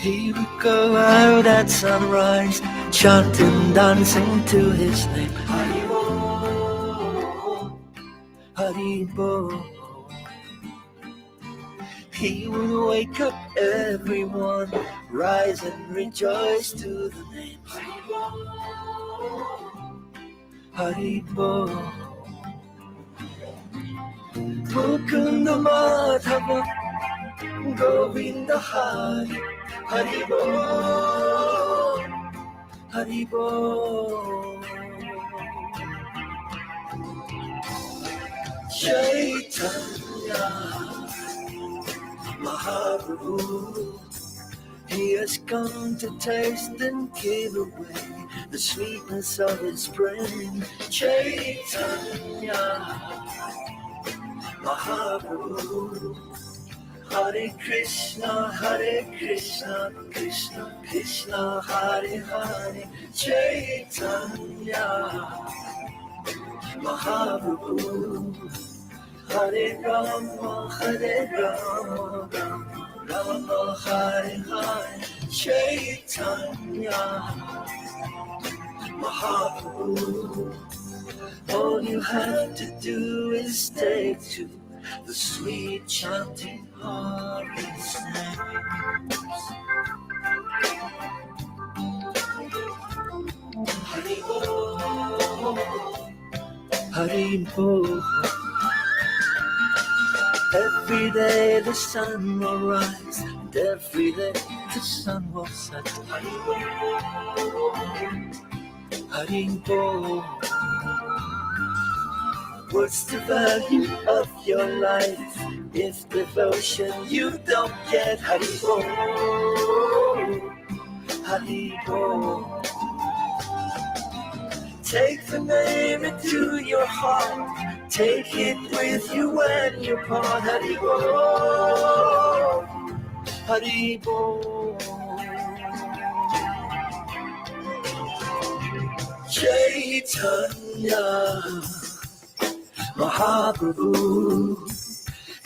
He would go out at sunrise, chanting, dancing to his name. Haribo, Haribo. He would wake up everyone, rise and rejoice to the name. Haribo, Mukunda Madhava, Govinda Hari, Haribo, Haribo. Chaitanya Mahaprabhu, he has come to taste and give away the sweetness of his brain. Chaitanya Mahaprabhu, Hare Krishna, Krishna Krishna, Hare Hare. Chaitanya Mahaprabhu, Hare Rama, Rama Hare Hare. Chaitanya Mahaprabhu, all you have to do is take to the sweet chanting Hari's name. Haribo, Haribo. Every day the sun will rise, and every day the sun will set. Haribo, Haribo. What's the value of your life if devotion you don't get? Haribo, Haribo. Take the name into your heart, take it with you when you part. Haribo, Haribo. Chaitanya Mahaprabhu,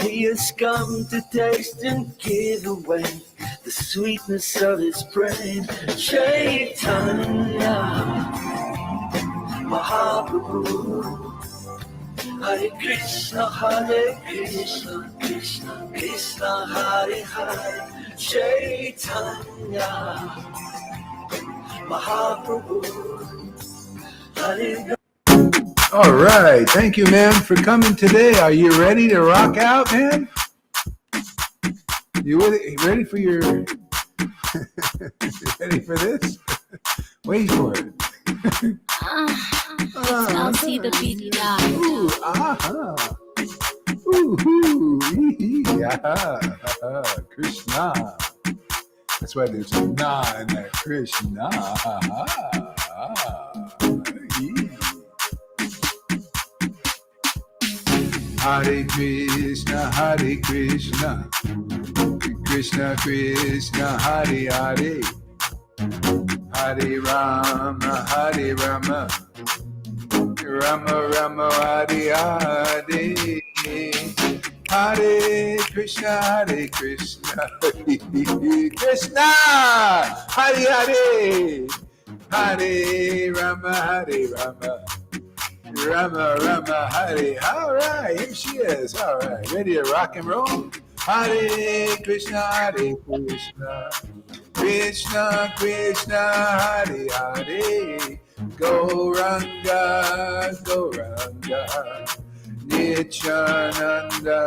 he has come to taste and give away the sweetness of his brain. Chaitanya Mahaprabhu, Hare Krishna, Krishna Krishna, Hare Hare. Chaitanya Mahaprabhu, Hare. All right. Thank you, man, for coming today. Are you ready to rock out, man? You ready for your... ready for this? Wait for it. I'll see the beat die. Ooh, aha. Ooh, yeah. Krishna. That's why there's a na in that Krishna. Hare Krishna, Hare Krishna, Krishna Krishna, Hare Hare, Hare Rama, Hare Rama, Rama Rama, Hare Hare, Hare Krishna, Krishna Hare Hare, Hare Rama, Hare Rama, Rama Rama Hare. All right, here she is. All right, ready to rock and roll? Hare Krishna, Krishna Krishna, Hare Hare, Gauranga, Nityananda,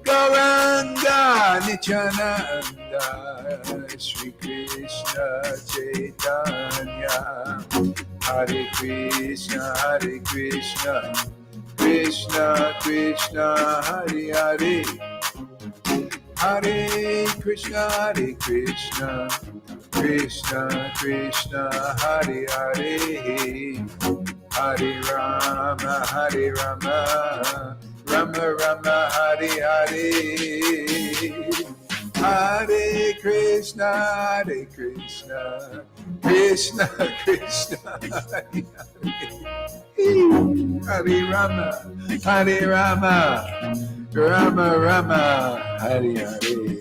Gauranga, Nityananda, Shri Krishna Chaitanya, Hare Krishna, Krishna Krishna, Hare Hare, Hare Krishna, Krishna Krishna, Hare Hare, Hare Rama, Rama Rama, Hare Hare, Hare Krishna, Krishna Krishna, Hare Rama, Rama Rama, Hare Hare.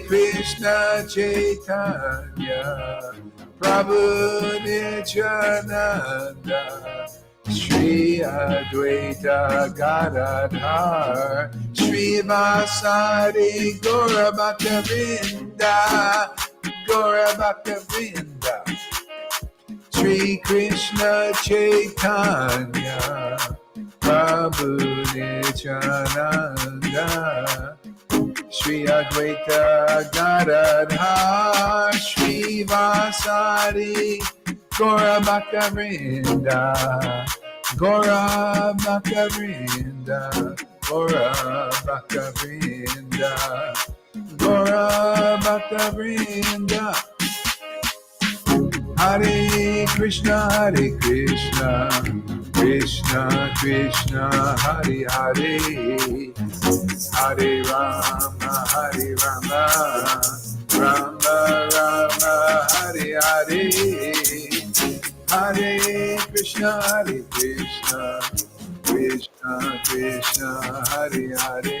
Krishna Chaitanya, Prabhu Nityananda, Shri Advaita Gadadhar, Shri Vasari Gaura Bhakta Vrinda, Shri Krishna Chaitanya, Prabhu Nityananda, Shri Advaita Gadadhar, Shri Vasari Gaura Bhakta Vrinda, Gaura Bhakta Vrinda, Gaura Bhakta Vrinda, Gaura Bhakta Vrinda. Hare Krishna, Krishna Krishna, Hare Hare, Hare Rama, Rama Rama, Hare Hare, Hare Krishna, Krishna Krishna, Hare Hare,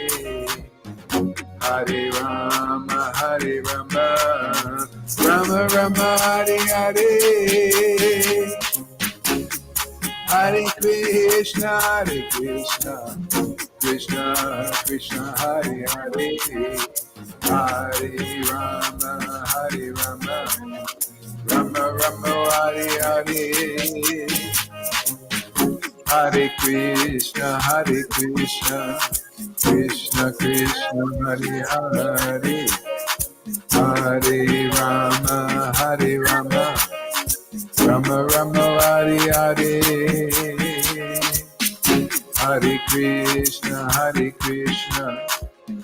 Hare Rama, Rama Rama, Hare Hare, Hare Krishna, Krishna Krishna, Hare Hare, Hare Rama, Rama Rama, Hare Hare, Hare Krishna, Krishna Krishna, Hare Hare, Hare Rama, Rama Rama, Hare Hare, Hare Krishna,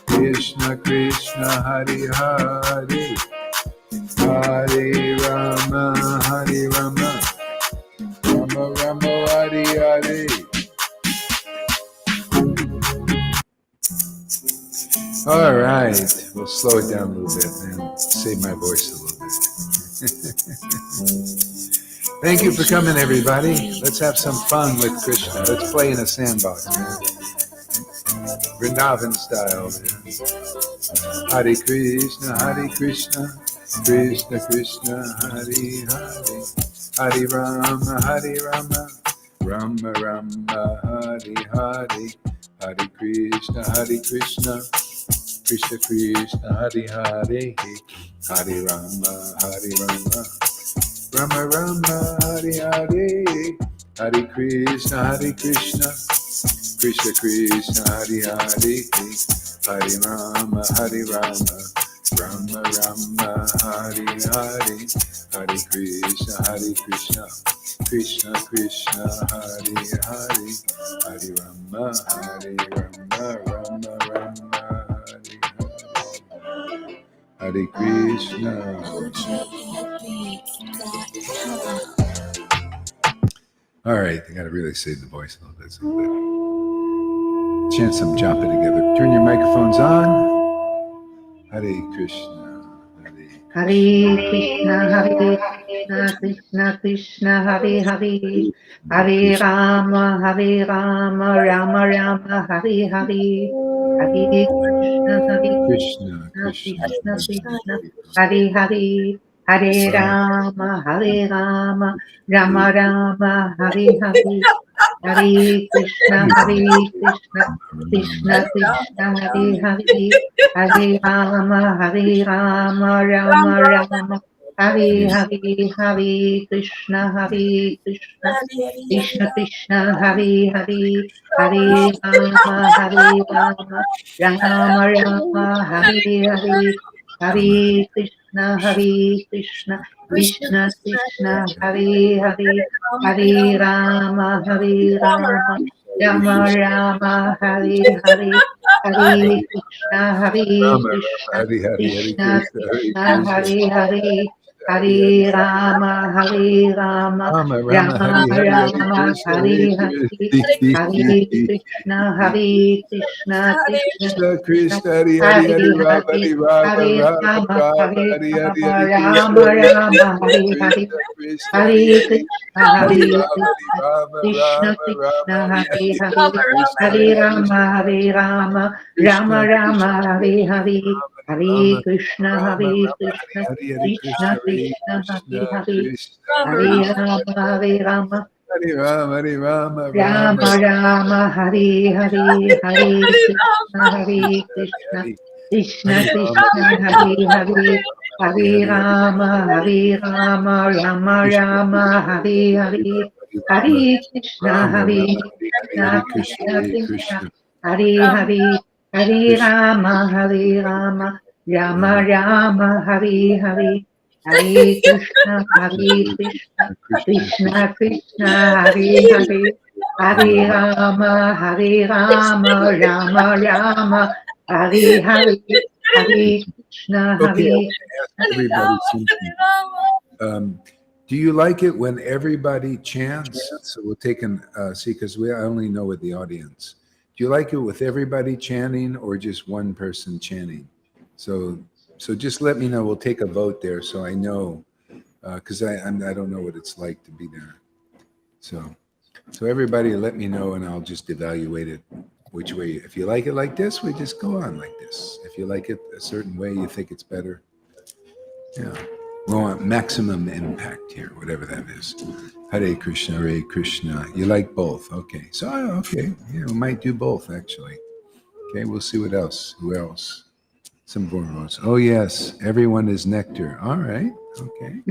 Krishna Krishna, Hare Hare, Hare Rama, Rama Rama, Hare Hare. All right, we'll slow it down a little bit and save my voice a little bit. Thank you for coming, everybody. Let's have some fun with Krishna. Let's play in a sandbox, man. Vrindavan style, man. Hare Krishna, Krishna Krishna, Hare Hare, Hare Rama, Rama Rama, Hare Hare, Hare Krishna, Krishna Krishna, Hare Hare, Hare Rama, Rama Rama, Hare Hare, Hare Krishna, Krishna Krishna, Hare Hare, Hare Rama, Rama Rama, Hare Hare, Hare Krishna, Krishna Krishna, Hare Hare, Hare Rama, Rama Rama, Hare Krishna. All right, I got to really save the voice a little bit. Chant some japa together. Turn your microphones on. Hare Krishna. Hare Krishna, Krishna Krishna, Hare Hare, Hare Rama, Rama Rama, Hare Hare, Hare Krishna, Krishna Krishna, Hare Hare, Hare Rama, Rama Rama, Hare Hare, Hare Krishna, Krishna Krishna, Hare Hare, Hare Rama, Rama Rama, Hare Hare, Hare Krishna, Krishna Krishna, Hare Hare, Hare Rama, Rama Rama, Hare Hare, Hare Krishna, Krishna Krishna, Hare Hare, Hare Rama, Rama Rama, Hare Hare, Hare Krishna, Krishna Krishna, Hare Hare, Hare Rama, Rama Rama, Hare Hare, Hare Krishna, Krishna Krishna, Hare Hare Hare, Hare, Hare Hare Rama, Rama, Rama Rama Rama, Hare Hare, Hare Krishna, Krishna Krishna, Hare Hare, Hare Rama, Rama Rama, Hare Hare, Hare Krishna, Krishna Krishna, Hare Hare, Hare Rama, Hare Rama, Hare Rama, Hare Rama, Rama Rama Rama, Hare Hare, Hare Krishna, Hare Krishna, Krishna Hare Krishna, Hare Hare, Hare Rama, Hare Rama, Rama Rama, Hare Hare, Hare Krishna, Hare Krishna, Krishna Krishna, Hare Hare, Hare Rama, Hare Rama, Rama Rama, Hare Hare, Hare Krishna, Hare Krishna, Krishna Krishna, Hare Hare, Hare Rama, Hare Rama, Rama Rama, Hare Hare, Hare Krishna, Okay, I Hare want to ask everybody something. Do you like it when everybody chants? So we'll take an see, because I only know with the audience. Do you like it with everybody chanting or just one person chanting? So just let me know. We'll take a vote there, so I know, because I don't know what it's like to be there. So everybody, let me know, and I'll just evaluate it. Which way? If you like it like this, we just go on like this. If you like it a certain way, you think it's better. Yeah. We want maximum impact here, whatever that is. Hare Krishna, Hare Krishna. You like both. Okay. So, okay. Yeah, we might do both, actually. Okay, we'll see what else. Who else? Some foremost. Oh, yes. Everyone is nectar. All right. Okay.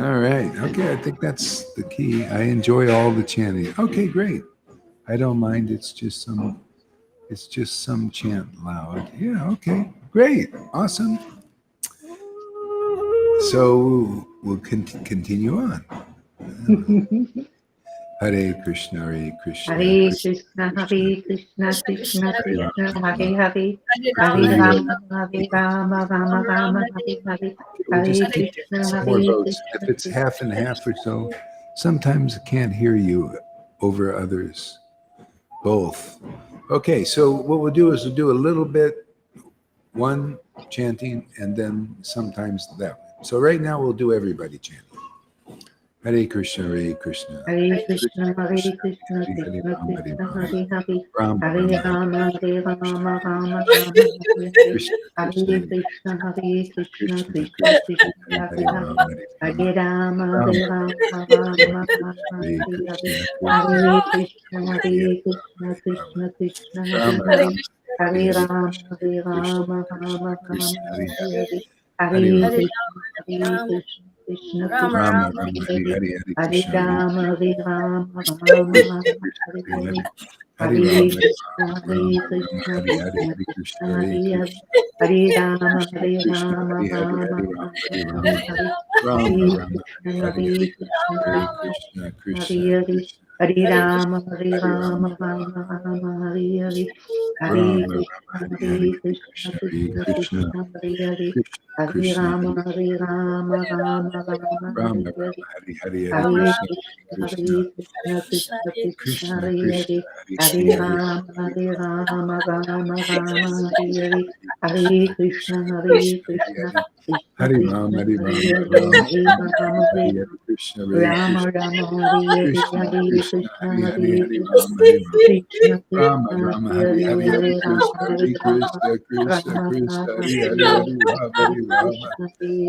All right. Okay, I think that's the key. I enjoy all the chanting. Okay, great. I don't mind. It's just some chant loud. Yeah, okay. Great. Awesome. So we'll continue on. Hare Krishna, Hare Krishna. Hare Krishna, Hare Krishna, Krishna Krishna, Hare Hare, Hare Rama, Hare Rama, Rama Rama, Hare Hare, We'll Hare just keep Krishna, getting some Hare more votes. Krishna. If it's half and half or so, sometimes I can't hear you over others. Both. Okay, so what we'll do is we'll do a little bit, one chanting, and then sometimes that. So right now we'll do everybody chanting. Hare Krishna, Hare Krishna. Hare Krishna, Hare Krishna, Krishna Krishna, Hare Hare, Hare Rama, Hare Rama, Rama Rama, Hare Hare, Hare Krishna, Hare Krishna, Krishna Krishna, Hare Hare, Hare Rama, Hare Rama, Rama Rama, Hare Hare, Hare Krishna, Hare Krishna, Krishna Krishna, Hare Hare, Hare Rama, Hare Rama, Rama Rama, Hare Hare, Hare Krishna, Hare Krishna, Krishna Krishna, Rama, Hare Rama, Hare Hare, Hare, Hare Hare Krishna, Rama, Hare Rama, Rama Rama, Hare Hare, Hare Hare Rama, Krishna, Hare Rama, Krishna, Hare Hare, Krishna Hare Krishna, Krishna, Hare Hare Hare, Krishna, Hare Rama, Hare Krishna, Rama, Hare Hare, Rama Hare Rama, Rama, Hare Hare Rama, Hare, Rama, Hare Rama, Krishna, Hare Hare, Hare Hare Krishna, Hare Krishna Krishna, Krishna, Krishna, Hare Hare, Krishna, Hare Rama, Hare Hare Rama, Rama, Rama Rama, Hare Hare, Hare Rama, Krishna, Rama, Hare Hare Hare, Hare Krishna, Krishna, Hare Krishna Krishna, Krishna, Hare Hare, Krishna, Hare Krishna, Rama, Hare Hare Rama, Rama Rama, Hare Rama, Hare, Rama, Hare Hare, Hare Hare Krishna, Krishna, Hare Hare Krishna, Krishna, Krishna Krishna, Krishna, Hare Krishna, Hare, Hare Hare Hare, Hare Rama, Hare Rama, Rama Rama, Hare Hare, Hare Krishna, Hare Krishna, Hare Krishna Hare Krishna, Rama, Hare Hare Rama, Hare, Rama, Hare Rama, Hare Hare Hare Krishna, Hare Rama Krishna, Rama, Hare Hare, Krishna, Hare Krishna, Krishna, Hare Hare Hare, Hare Krishna, Rama, Hare Rama, Krishna Rama, Krishna, Rama, Hare Hare Hare, Hare, Hare Hare Krishna, Rama, Hare Hare Rama, Krishna, Krishna, Rama Krishna, Rama, Hare Hare Hare, Hare, Hare Rama, Hare Hare Rama, Krishna, Hare Krishna, Rama, Rama, Hare Hare, Krishna Hare Krishna, Krishna, Hare Hare Hare, Krishna, Hare Krishna, Rama, Hare Krishna, Rama, Hare Hare, Rama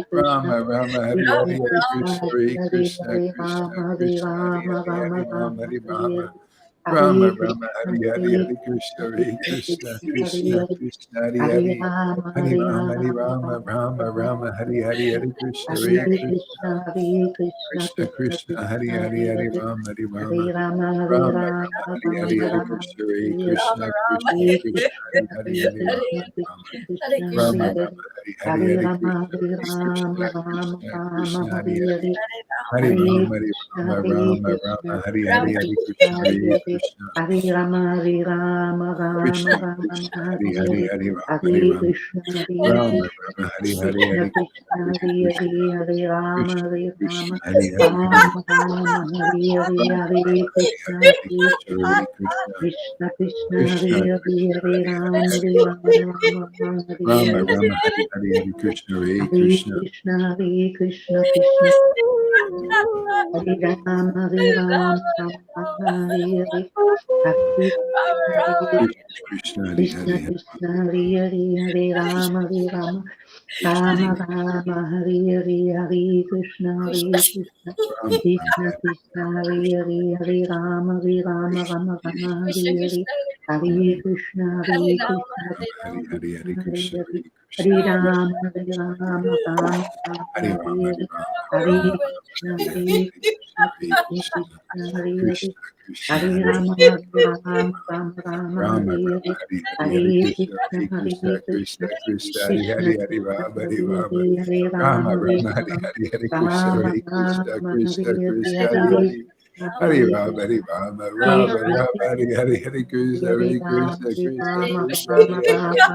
Hare Rama, Rama, Hare Hare Rama, Hare Rama, Hare Rama, Krishna, Hare Hare, Hare Hare Krishna, Krishna, Hare Krishna Krishna, Krishna, Hare Krishna, Hare, Krishna, Hare Hare Hare, Rama, Hare Hare Rama, Hare Rama, Rama, Rama Rama, Rama, Rama, Hare Hare, Hare Krishna, Hare Hare Krishna, Krishna, Hare Krishna, Krishna, Krishna Krishna, Hare Krishna, Hare, Hare Hare Hare, Rama, Hare Rama, Hare Rama, Hare Rama, Rama, Rama, Hare Rama Hare, Hare Rama, Krishna, Hare Hare Krishna, Krishna, Hare Krishna, Krishna, Hare Hare, Hare Hare Krishna, Rama, Rama, Krishna Krishna, Rama, Hare Hare, Rama, Hare Hare, Hare Hare Rama, Krishna, Hare Hare Rama, Krishna, Rama Krishna, Rama, Krishna, Hare Hare Hare, Hare, Hare Hare Rama, Hare Krishna, Rama, Hare Rama, Krishna, Rama, Hare Krishna Hare, Hare Krishna, Krishna, Hare Hare Hare, Krishna, Hare Rama, Hare Rama, Rama Krishna, Rama, Krishna, Hare Hare Hare, Hare, Hare Rama, Hare Hare Rama, Krishna, Hare Rama, Krishna, Rama, Hare Hare, Krishna Hare Krishna, Krishna, Hare Hare Krishna, Hare, Hare Rama, Krishna, Hare Rama, Krishna, Hare Hare, Hare Rama Rama, Hare Hare, Rama, Hare Rama, Hare Krishna, Hare, Hare Hare Krishna, Krishna, Hare Krishna, Krishna Krishna, Krishna, Hare Hare, Krishna, Hare Hare Hare, Rama, Hare Hare Rama, Rama Rama, Hare Rama, Hare, Rama, Hare Hare, Hare Krishna, Hare Hare Krishna, Krishna, Hare Krishna, Krishna Hare Rama, Hare Rama, Rama Rama, Hare Hare, Hare Krishna, Hare Krishna, Hare, Krishna, Hare Hare, Hare Rama, Hare Rama, Rama Rama, Hare Hare, Hare Krishna, Hare Krishna, Ram, Krishna Krishna, Hare Hare, Hare Rama, Hare Rama, Krishna, Rama Rama, Krishna Hare Hare, Krishna Hare Krishna, Hare Krishna, Ram, Hare Krishna Hare, Hare Krishna, Krishna, Hare Hare, Hare Krishna, Hare Rama, Hare Rama, Rama Hare Rama, Ram, Hare Hare Hare, Ram, Hare Ram, Krishna, Hare Hare, Hare Krishna, Hare Krishna Krishna, Krishna, Hare Hare, Krishna, Krishna, Hare Hare Rama, Hare Rama, Rama Rama, Rama, Hare Rama, Hare, Hare Hare, Hare Hare Krishna, Krishna, Hare Krishna, Hare Krishna, Krishna, Krishna, Hare Krishna Hare, Hare Krishna, Rama, Hare Hare Rama, Hare, Hare Rama, Rama, Hare Rama, Hare Rama, Hare, Hare Krishna, Rama Hare Krishna, Rama, Krishna, Hare Krishna, Hare, Hare Hare Hare, Krishna, Hare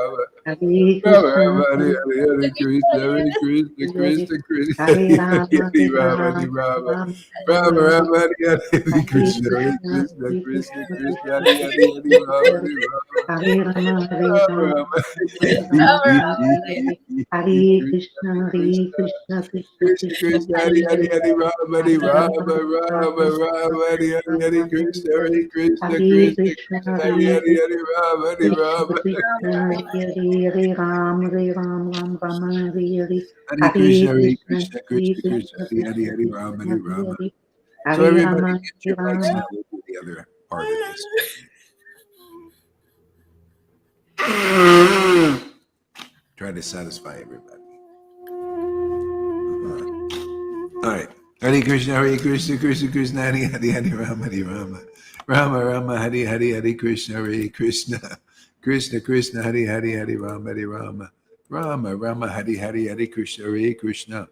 Hare Rama, Hare Krishna, Rama, Rama, Krishna Rama, Krishna, Hare Hare, Hare Krishna, Hare Hare Rama, Krishna, Hare Krishna, Rama, Krishna, Rama Hare Hare, Rama, Rama, Hare Hare Hare, Rama, Hare Rama, Krishna, Rama, Hare Hare Hare, Hare Krishna, Hare Krishna, Hare, Krishna, Krishna, Hare Hare Rama, Hare, Hare Rama, Hare Rama, Rama, Rama Rama, Rama, Rama, Hare Hare, Hare Hare Krishna, Hare Krishna, Krishna, Hare Krishna, Krishna, Krishna, Krishna Hare Hare, Krishna, Hare Rama, Hare Hare Rama, Hare Rama, Hare Rama, Rama, Rama, Rama Rama, Hare Hare Krishna, Krishna, Hare Krishna, Krishna, Krishna Krishna, Krishna, Krishna, Hare Hare Hare, Hare Hare Rama, Hare Hare Rama, Rama, Rama, Rama Rama, Hare Hare, Hare Rama, Krishna, Hare Hare Krishna, Hare Krishna, Krishna, Krishna, Hare Hare Hare, Hare Rama, Hare Krishna Rama, Krishna, Hare Hare Ram, Hare Ram, Ram Rama, Hare Hare Hare Hare Krishna, Hare Krishna, Krishna, Hare Krishna, Krishna, Krishna, Hare Hare, Krishna Hare Rama, Krishna, Hare Hare Rama. Hare So Hare everybody Rama, get Hare your mics Rama. now. We'll do the other part of this. Try to satisfy everybody. All right. Hare Krishna, Hare Krishna, Krishna Krishna, Hare Hare, Hare Rama, Hare Rama. Rama, Rama, Hare Hare, Hare Krishna, Hare Krishna. Krishna, Krishna, Hare Hare, Hare Rama, Hare Rama. Rama, Rama, Hare Hare, Hare Krishna, Hare Krishna.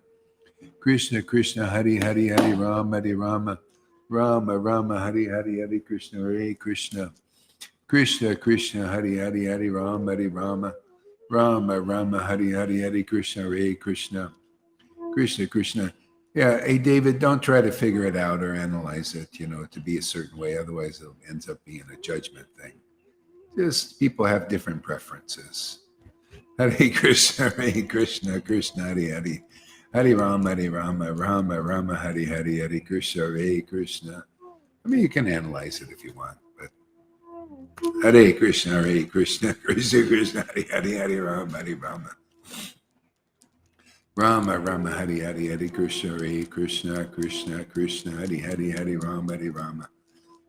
Krishna, Krishna, Hare Hare, Hare Rama, Hare Rama. Rama, Rama, Hare Hare, Hare Krishna, Hare Krishna. Krishna, Krishna, Hare Hare, Hare Rama, Hare Rama. Rama, Rama, Hare Hare, Hare Krishna, Hare Krishna. Krishna, Krishna. Yeah, hey David, don't try to figure it out or analyze it, to be a certain way. Otherwise, it ends up being a judgment thing. Just people have different preferences. Hare Krishna, Hare Krishna, Krishna Hare Hare. Hare Rama, Hare Rama, Rama Rama, Hare Hare, Hare Krishna, Hare Krishna. I mean, you can analyze it if you want, but Hare Krishna, Hare Krishna, Krishna Krishna, Hare Hare, Hare Rama, Hare Rama. Rama Rama, Hare Hare, Hare Krishna, Hare Krishna, Krishna Krishna, Hare Hare, Hare Rama, Hare Rama.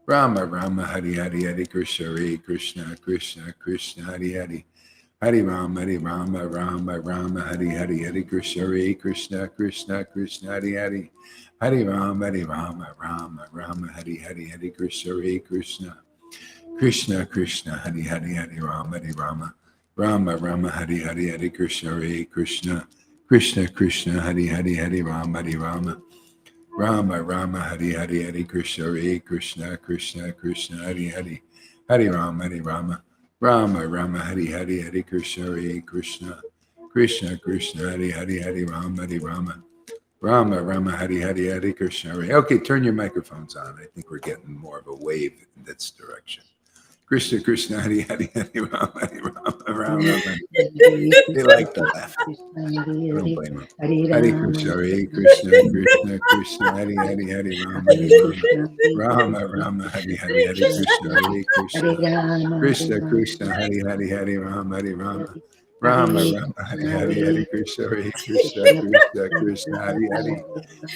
Rama Rama, Hare Hare, Hare Krishna, Hare Krishna, Krishna Krishna, Hare Hare. Hare Rama, Hare Rama, Rama Rama, Hare Hare, Hare Krishna, Hare Krishna, Krishna Krishna, Hare Hare. Hare Rama, Hare Rama, Rama Rama, Hare Hare, Hare Krishna, Hare Krishna. Krishna Krishna, Hare Hare, Hare Rama, Hare Rama. Rama Rama, Hare Hare, Hare Krishna, Hare Krishna. Krishna Krishna, Hare Hare, Hare Rama, Hare Rama. Rama Rama, Hare Hare, Hare Krishna, Hare Krishna, Krishna Krishna, Hare Hare. Hare Rama, Hare Rama. Rama Rama, Hare Hare, Hare Krishna, Hare Krishna. Krishna Krishna, Hare Hare, Hare Rama, Hare Rama. Rama Rama, Hare Hare, Hare Krishna, Hare. Okay, turn your microphones on. I think we're getting more of a wave in this direction. Krishna Krishna, Hare Hare, Hare Rama, Hare Rama, Rama Rama. They like the left. I don't blame them. Hare Krishna, Hare Krishna, Krishna Krishna, Hare Hare, Hare Rama, Hare Rama. Rama Rama, Hare Hare, Hare Krishna, Hare Krishna. Krishna Krishna, Hare Hare, Hare Rama, Hare Rama. Rama Rama, Hare Hare, Hare Krishna, Hare Krishna, Krishna Krishna, Hare Hare.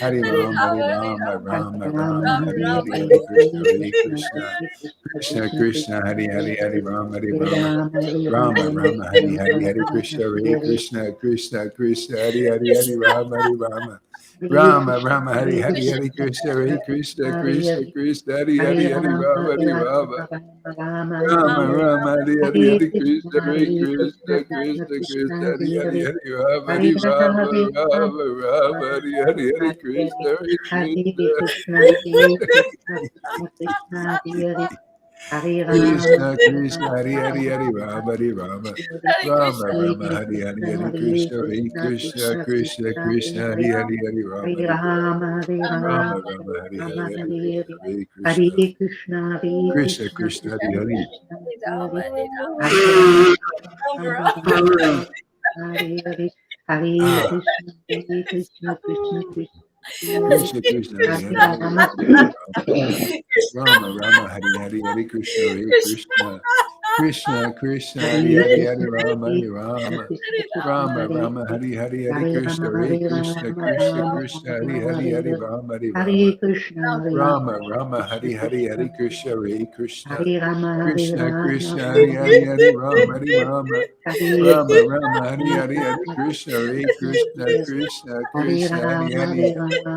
Hare Rama, Hare Rama, Rama Rama, Hare Hare, Hare Krishna, Hare Krishna. Krishna Krishna, Hare Hare, Hare Rama, Hare Rama. Rama Rama, Hare Hare, Hare Krishna, Hare Krishna, Krishna Krishna, Hare Hare, Hare Rama, Hare Rama. Rama Rama, Hare Hare, Hare Krishna, Hare Krishna, Krishna Krishna, Hare Hare, Hare Rama, Hare Rama. Rama Rama, Hare Hare, Hare Krishna, Hare Krishna, Krishna Krishna, Hare Hare, Hare Rama, Hare Rama, Rama Rama, Hare Hare, Hare Krishna, Hare Krishna, Hare Krishna, Krishna Krishna, Hare Hare Rama, Krishna, Krishna, Hare Hare, Hare Rama, Hare Rama. Rama Rama, Hare Hare, Hare Krishna, Hare Krishna, Krishna Krishna, Hare Hare, Hare Rama, Hare Hare Rama. Rama, Hare Rama Rama, Rama, Hare Rama Hare, Hare Hare Krishna, Hare Hare, Krishna. Hare Krishna, Hare Krishna, Krishna, Krishna, Krishna Hare Hare. Krishna, Hare Hare Rama, Rama Rama, Hare Hare Hare Krishna, Hare Krishna, Krishna Krishna, Krishna Krishna Hare Hare Hare Rama Rama Hare Hare Hare Krishna Hare Krishna Krishna Krishna Hare Hare Hare Rama Hare Rama Rama Rama Hare Hare Hare Krishna Hare Krishna Krishna Krishna Hare Hare Hare Rama Hare Rama Rama Rama Hare Hare Hare Krishna Hare Krishna Krishna Krishna Hare Hare Hare Rama Hare Rama Rama Rama Hare Hare Hare Krishna Hare Krishna Krishna Krishna Hare Hare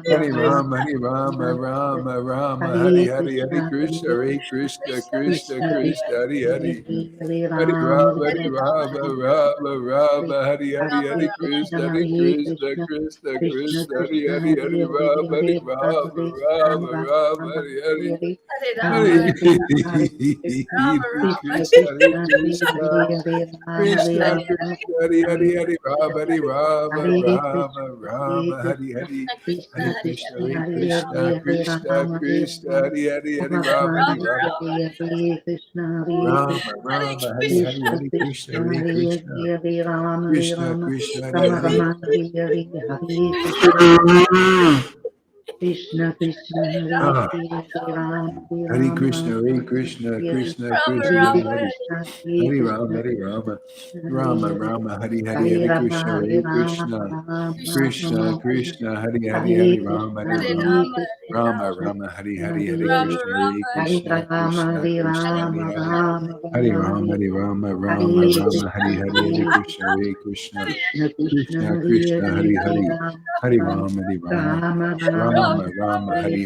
Hare Rama Hare Rama Rama Rama Hare Hare Hare Krishna Hare Krishna Krishna Krishna Hare Hare Hare Rama Hare Rama Rama Rama Hare Hare Hare Krishna Krishna Krishna Hare Hare Hare Rama Hare Rama Rama Rama Hare Hare Hare Krishna Hare Krishna Krishna Krishna Hare Hare Hare Rama Hare Rama Rama Rama Hare Hare Hare Krishna Krishna Krishna Hare Hare Hare Rama Hare Rama Rama Rama Hare Hare Hare Krishna Hare Krishna Krishna Krishna Hare Hare Krishna Krishna Hare Ah, Hare Hare Rama Krishna Hare Krishna Krishna Krishna Hare Hare Hare Krishna Hare Rama Krishna Hare Rama Rama Hare Rama Hare Hare Hare Hare Rama Krishna Hare Hare Rama Krishna Rama Krishna Rama Krishna Hare Hare Hare Hare Rama Krishna Hare Hare Rama Krishna Rama Krishna Rama Hare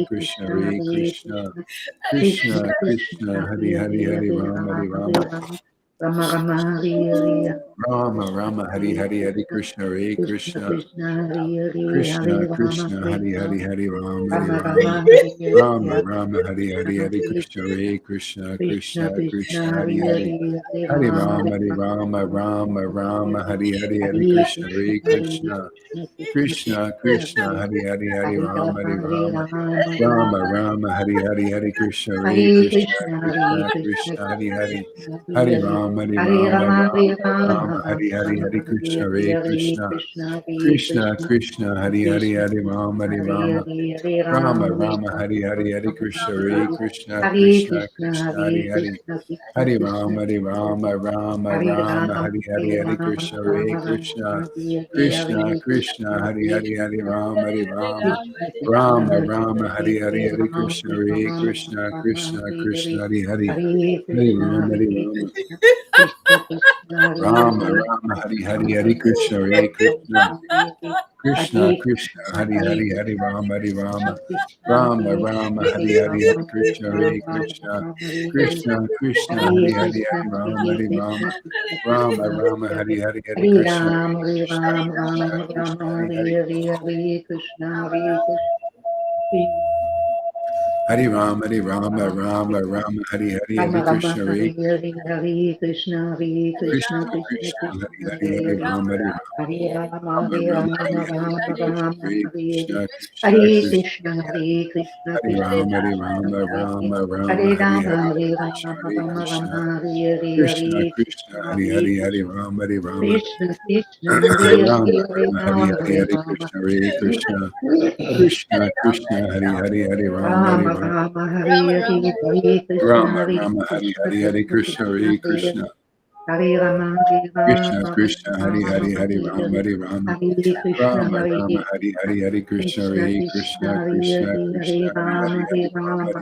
Krishna Hare Hare Hare Krishna Hare Hare Krishna Rama Krishna Hare Krishna Rama Hare Hare Rama Hare Rama Rama Hare Hare Rama Rama Hare Rama Krishna Hare Hare Hare Hare Krishna Hare Krishna Krishna Krishna Krishna Hare Krishna Hare Hare Hare Hare Hare Rama Rama Hare Rama Rama Rama Rama Rama Hare Hare Hare Hare Hare Krishna Krishna Hare Hare Krishna Krishna Krishna Krishna Krishna Krishna Hare Hare Hare Hare Hare Hare Rama Hare Rama Rama Hare Rama Rama Rama Hare Hare Rama Rama Hare Hare Hare Hare Krishna Krishna Hare Krishna Krishna Krishna Hare Hare Krishna Hare Rama Krishna Hare Hare Hare Rama Hare Rama Hare Rama Rama Rama Hare Hare Rama Hare Rama Hare Hare Krishna Hare Hare Krishna Hare Krishna Krishna Krishna Krishna Krishna Hare Hare Hare Hare Hare Hare Rama Rama Hare Hare Rama Rama Rama Rama Hare Hare Hare Hare Hare Krishna Krishna Hare Hare Krishna Krishna Krishna Krishna Krishna Krishna Hare Hare Hare Hare Hare Rama Hare Rama Hare Rama Rama Rama Rama Rama Hare Hare Hare Krishna Hare Hare Krishna Krishna Hare Krishna Krishna Krishna Hare Hare Krishna Hare Hare Rama Hare Hare Rama Rama Rama Hare Rama Rama Hare Hare Rama Hare Krishna Hare Hare Hare Krishna Krishna Hare Krishna Krishna Krishna Hare Hare Krishna Hare Rama Hare Hare Rama Hare Hare Rama Rama Rama Hare Hare Hare Hare Krishna Hare Rama Krishna Hare Krishna Krishna Krishna Hare Hare Hare Krishna Krishna Hare Krishna Rama Hare Rama Rama Hare Rama Rama Hare Hare Hare Hare Rama Krishna Hare Rama Krishna Rama Hare Krishna Hare Krishna Krishna Hare Hare Krishna Hare Rama Hare Rama Krishna Krishna Rama Hare Rama Hare Hare Hare Hare Hare Rama Krishna Hare Rama Krishna Rama Krishna Hare Krishna Hare Hare Hare Hare Krishna Rama Hare Hare Rama Krishna Krishna Krishna Hare Rama Hare Rama Hare Hare Rama Hare Krishna Hare Krishna Rama Hare Krishna Hare Krishna Krishna Hare Hare Hare Hare Krishna Rama Hare Rama Krishna Rama Hare Rama Hare Hare Hare Hare Rama Krishna Rama Hare Rama Krishna Rama Hare Hare Krishna Krishna Hare Hare Hare Krishna Hare Rama Hare Hare Krishna Rama Krishna Rama Krishna Rama Hare Hare Hare Hare Hare Krishna Ram Hare Hare Krishna Ram Krishna Ram Krishna Ram Hare Hare Hare Hare Hare Krishna Hare Krishna Hare Rama Hare Rama Ram Rama Rama Hare Hare Rama Hare Rama Krishna Hare Hare Hare Hare Krishna Hare Krishna Krishna Krishna Krishna Krishna Hare Hare Hare Hare Hare Rama Hare Hare Rama Rama Hare Rama Rama Hare Hare Rama Hare Rama Krishna Hare Krishna Krishna Hare Krishna Krishna Hare Krishna Hare Krishna Rama Hare Krishna Rama Hare Rama Rama Hare Hare Rama Hare Hare Krishna Rama Hare Rama Krishna Rama Hare Hare Krishna Hare Krishna Krishna Hare Hare Hare Hare Krishna Rama Hare Rama Krishna Krishna Hare Rama Hare Hare Rama Hare Rama Hare Hare Hare Rama Krishna Hare Krishna Hare Krishna Krishna Hare Hare Hare Rama Hare Rama Rama Rama Hare Hare Hare Krishna Rama Hare Rama Hare Krishna Hare Hare Krishna Krishna Krishna Hare Hare Krishna Hare Rama Hare Krishna Rama Krishna Hare Rama Hare Hare Hare Rama Hare Hare Rama Hare Krishna Rama Hare Rama Hare Hare Hare Krishna Krishna Hare Krishna Krishna Hare Krishna Hare Hare Krishna Hare Rama Hare Hare Hare Rama Rama Hare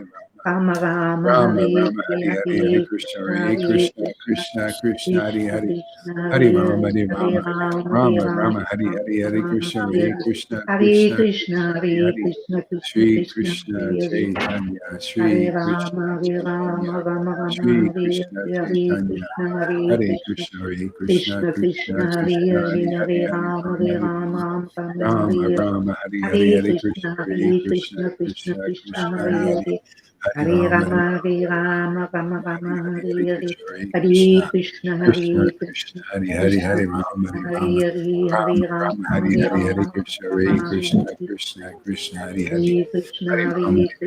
Rama Rama Rama Rama Hare Rama Hare Hare Hare Hare Hare Krishna Krishna Hare Hare Krishna Krishna Krishna Krishna Hare Krishna Hare Krishna Hare Hare Rama Hare Hare Hare Rama Rama Hare Rama Rama Rama Hare Hare Hare Rama Krishna Hare Hare Krishna Hare Krishna Krishna Krishna Hare Hare Hare Krishna Krishna Shri Krishna Krishna Hare Hare Chaitanya Hare Shri Krishna Rama Hare Rama Chaitanya Rama Shri Rama Hare Krishna Hare Chaitanya Krishna Hare Hare Krishna Krishna Hare Krishna Krishna Krishna Krishna Krishna Hare Hare Hare Hare Hare Hare Rama Rama Hare Hare Rama Rama Rama Rama Hare Rama Hare Hare Hare Hare Krishna Krishna Hare Hare Krishna Krishna Krishna Krishna Krishna Krishna Hare Hare Hare Hare Hare Rama, Hare Rama, Rama Rama, Hare Hare. Hare Krishna, Hare Krishna Krishna, Krishna Hari Hari Krishna Hari Rama Krishna, Hari Hare Rama Hare, Hare Rama Rama, Rama Hari Hare Hari Hari Rama, Krishna Rama Hari Hare Krishna Hare. Krishna Krishna Hari Hari Hare Krishna, Hari Rama Hare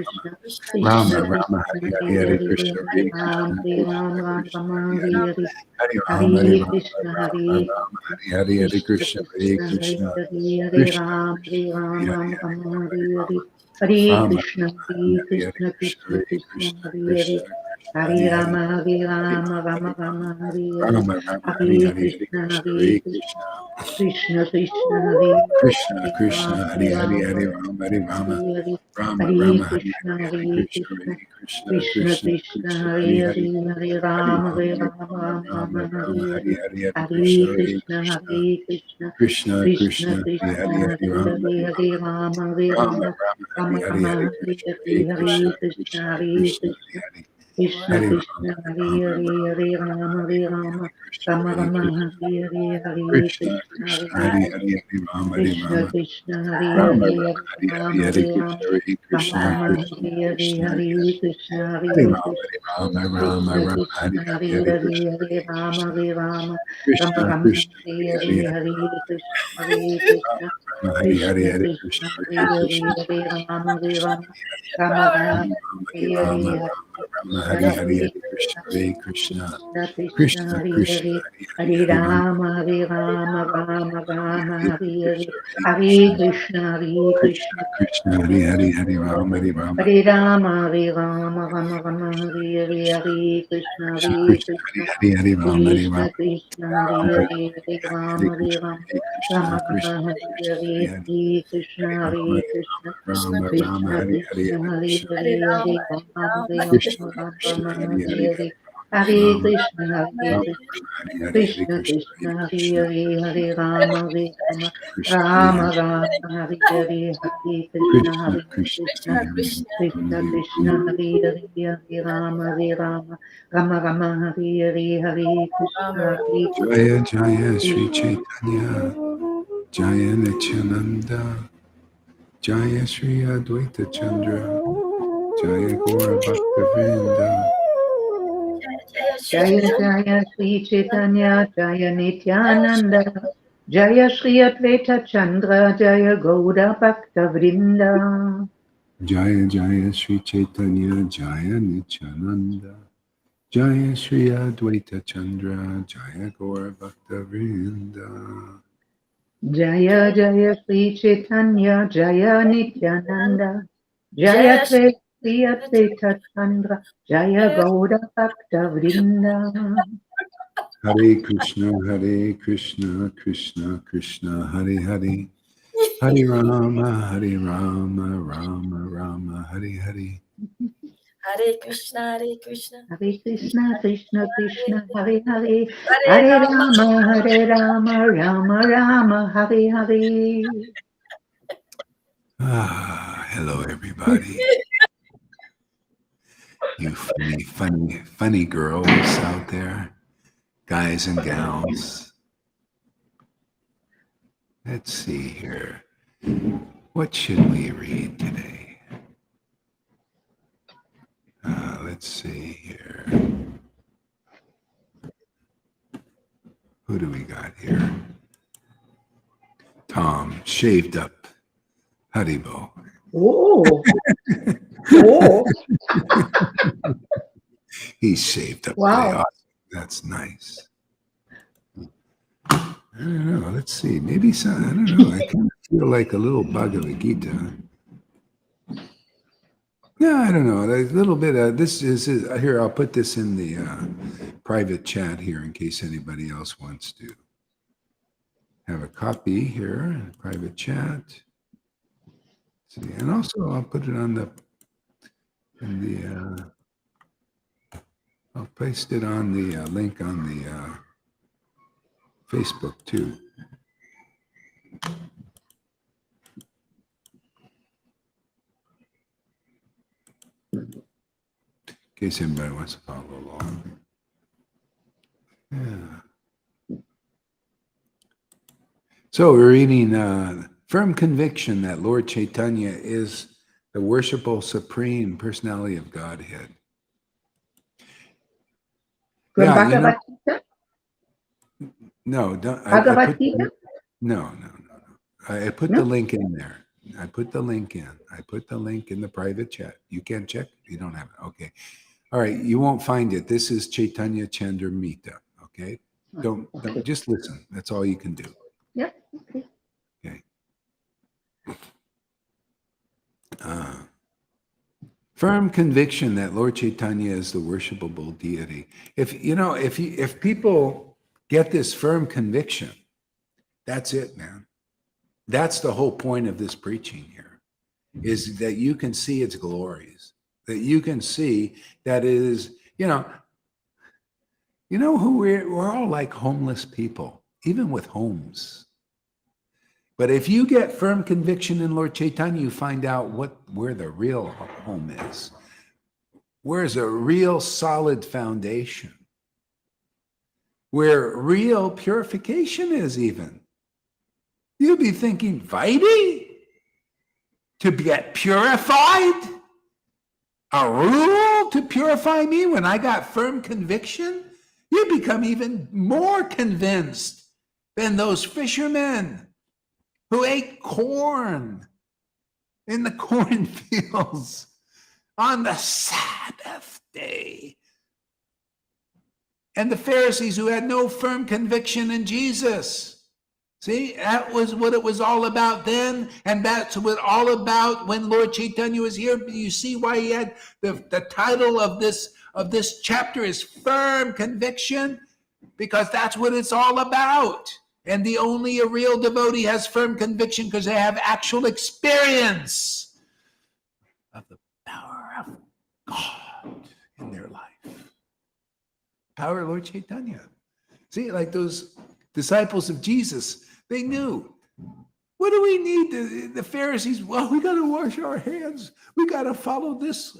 Hari Rama Krishna, Rama Krishna Rama Krishna, Hari Hari Hare Hari Hare, Krishna Hare Hari Ram, Krishna Hare Ram, Krishna Ram Krishna Rama, Hari Hare Hari Hare. Hari Rama Hari Hare Rama Krishna, Rama Hare Rama Krishna, Hari Hari Hari Krishna Krishna Hari Krishna, Hare Krishna Hare, Hare Krishna Ram, Krishna Hare Hari Ram, Hari Ram Hari Rama, Rama Hare Hari Hare. Rama Hare Rama Krishna, Rama Hare Hari Hari Krishna, Krishna Krishna Hari Krishna, Krishna Hare Hare. Krishna Krishna Hare Hari Hari Rama, Hare Hari Rama, Rama Rama Hari Rama, Rama Hare Hare. Rama Rama Hari Hare Hari Hari Krishna, Krishna Hare Hari Krishna, Krishna Krishna Krishna, Hare Krishna Hare Krishna Ram, Hari Hare Hari Ram, Hari Rama Hari Rama Hare Hare. Rama Hare Rama Hari Krishna, Hari Hari Hare Krishna Krishna, Hari Krishna Krishna Krishna Krishna, Krishna Hare Hari Hare, Hari Hare Hari Ram, Rama Hare Hari Ram, Rama Ram Rama Ram, Rama Hare Hari Hare. Hari Hari Krishna Hare Hari Krishna, Krishna Hare Krishna, Krishna Krishna Krishna Hari Krishna, Hari Hari Hare Rama Hare, Hari Hare Rama Ram, Hare Rama Ram, Rama Hari Rama Hari Rama, Hari Hare Krishna Hari Hare, Hare Krishna Krishna, Krishna Hare Krishna Krishna, Hari Krishna Hari Krishna, Rama Hare Rama Hare, Hare Ram, Hare Ram, Krishna Rama Hari Rama, Krishna Hare Hare, Hare Krishna Krishna, Krishna Hare Hari Hari Krishna, Hari Rama Hari Krishna Rama Krishna, Hare Rama Hare, Rama Hare Hari Ram, Hari Hari Hare Ram, Krishna Hari Rama Krishna Rama, Krishna Hare Hare, Krishna Hari Hare Krishna, Hari Hare Rama Krishna, Hari Rama Krishna Rama Rama Hari Krishna, Hari Hare Hari Hare, Krishna Hare Hari Rama, Krishna Hare Rama, Rama Krishna Rama, Krishna Hare Hari Hare, Hari Hari Hare Krishna, Hare Krishna, Rama Hari Hari Krishna Hari Krishna, Krishna Hare Hari Hare, Krishna Hare Rama, Hare Krishna Rama, Rama Rama, Hari Hare Rama Hare, Rama Rama Hare Hari Hari Hare Hari Krishna, Krishna Hari Krishna Krishna Krishna, Krishna Hare Krishna Hare, Hari Hari Hare Hari Rama Rama, Hare Rama, Rama Rama, Hari Hare Hare, Krishna Hari Hare Krishna Krishna, Hare Krishna Krishna, Krishna Krishna Hari Hari Krishna, Hari Rama Hari Rama Hare Rama, Hare Rama, Rama Rama, Hare Hare, Hare Krishna, Hare Krishna Hari Krishna, Hari Hari Rama Hari Rama Krishna Krishna, Hare Hare, Hare Rama, Hare Rama, Rama Rama, Hare Hare, Hare Krishna, Hare Krishna, Krishna Krishna, Hare Hare, Hare Rama, Hare Rama, Rama Rama, Hare Hare, Hare Krishna, Hare Krishna, Krishna Krishna, Hare Hare, Hare Rama, Hare Rama, Rama Rama, Hare Hare, Hare Krishna, Hare Krishna, Krishna Krishna, Hare Hare, Hare Rama, Hare Rama, Rama Rama, Hare Hare, Hare Krishna, Hare Jaya Jaya Sri Krishna. Chaitanya Jaya Nityananda Jaya Sri Advaita Chandra Jaya Gora Bhakta Jaya Jaya Sri Chaitanya, Jaya Nityananda, Jaya Sri Advaita Chandra, Jaya Gauda Bhakta Vrinda. Jaya Jaya Sri Chaitanya Jaya Nityananda Jaya Sri Advaita Chandra Jaya Gora Bhakta Vrinda Jaya Jaya Sri Chaitanya, Jaya Nityananda, Jaya Sri Advaita Chandra, Jaya Gauda Bhakta Vrinda. Hare Krishna Krishna Krishna Hare Hare Hare Rama Rama Rama Hare Hare Hare Krishna, Hare Krishna. Hare Krishna, Krishna Krishna, Hare Hare, Hare Rama, Hare Rama, Rama Rama, Hare Hare. Hello everybody. You funny girls out there, guys and gals. Let's see here. What should we read today? Let's see here. Who do we got here? Tom, shaved up. Haribo. Oh, oh, He's shaved up today. wow. Awesome. That's nice. I don't know. Let's see. Maybe some, I don't know. I kind of feel like a little Bhagavad Gita. No, I don't know. A little bit. This is here. I'll put this in the private chat here in case anybody else wants to have a copy here in private chat. See, and also I'll put it on the I'll paste it on the link on the Facebook too. In case anybody wants to follow along. Yeah. So we're reading Firm Conviction that Lord Caitanya is the worshipable supreme personality of Godhead. From Yeah, you know, Bhagavad Gita? no, don't. I Bhagavad put Gita? no. I put the No? link in there. I put the link in. I put the link in the private chat. You can check. You don't have it. Okay. All right. You won't find it. This is Chaitanya Chandramrita. Okay. Don't Okay. just listen. That's all you can do. Yeah. Okay. Okay. Firm conviction that Lord Chaitanya is the worshipable deity. If people get this firm conviction, that's it, man. That's the whole point of this preaching here, is that you can see its glories, that you can see that it is, who we're all like homeless people, even with homes. But if you get firm conviction in Lord Chaitanya, you find out where the real home is. Where's a real solid foundation? Where real purification is even. You'll be thinking, Vaidhi? To get purified? A rule to purify me when I got firm conviction? You become even more convinced than those fishermen who ate corn in the cornfields on the Sabbath day. And the Pharisees who had no firm conviction in Jesus. See, that was what it was all about then, and that's what all about when Lord Chaitanya was here. You see why he had the title of this chapter is Firm Conviction, because that's what it's all about. And only a real devotee has firm conviction because they have actual experience of the power of God in their life. Power of Lord Chaitanya. See, like those disciples of Jesus, they knew. What do we need? The Pharisees, well, we got to wash our hands. We got to follow this.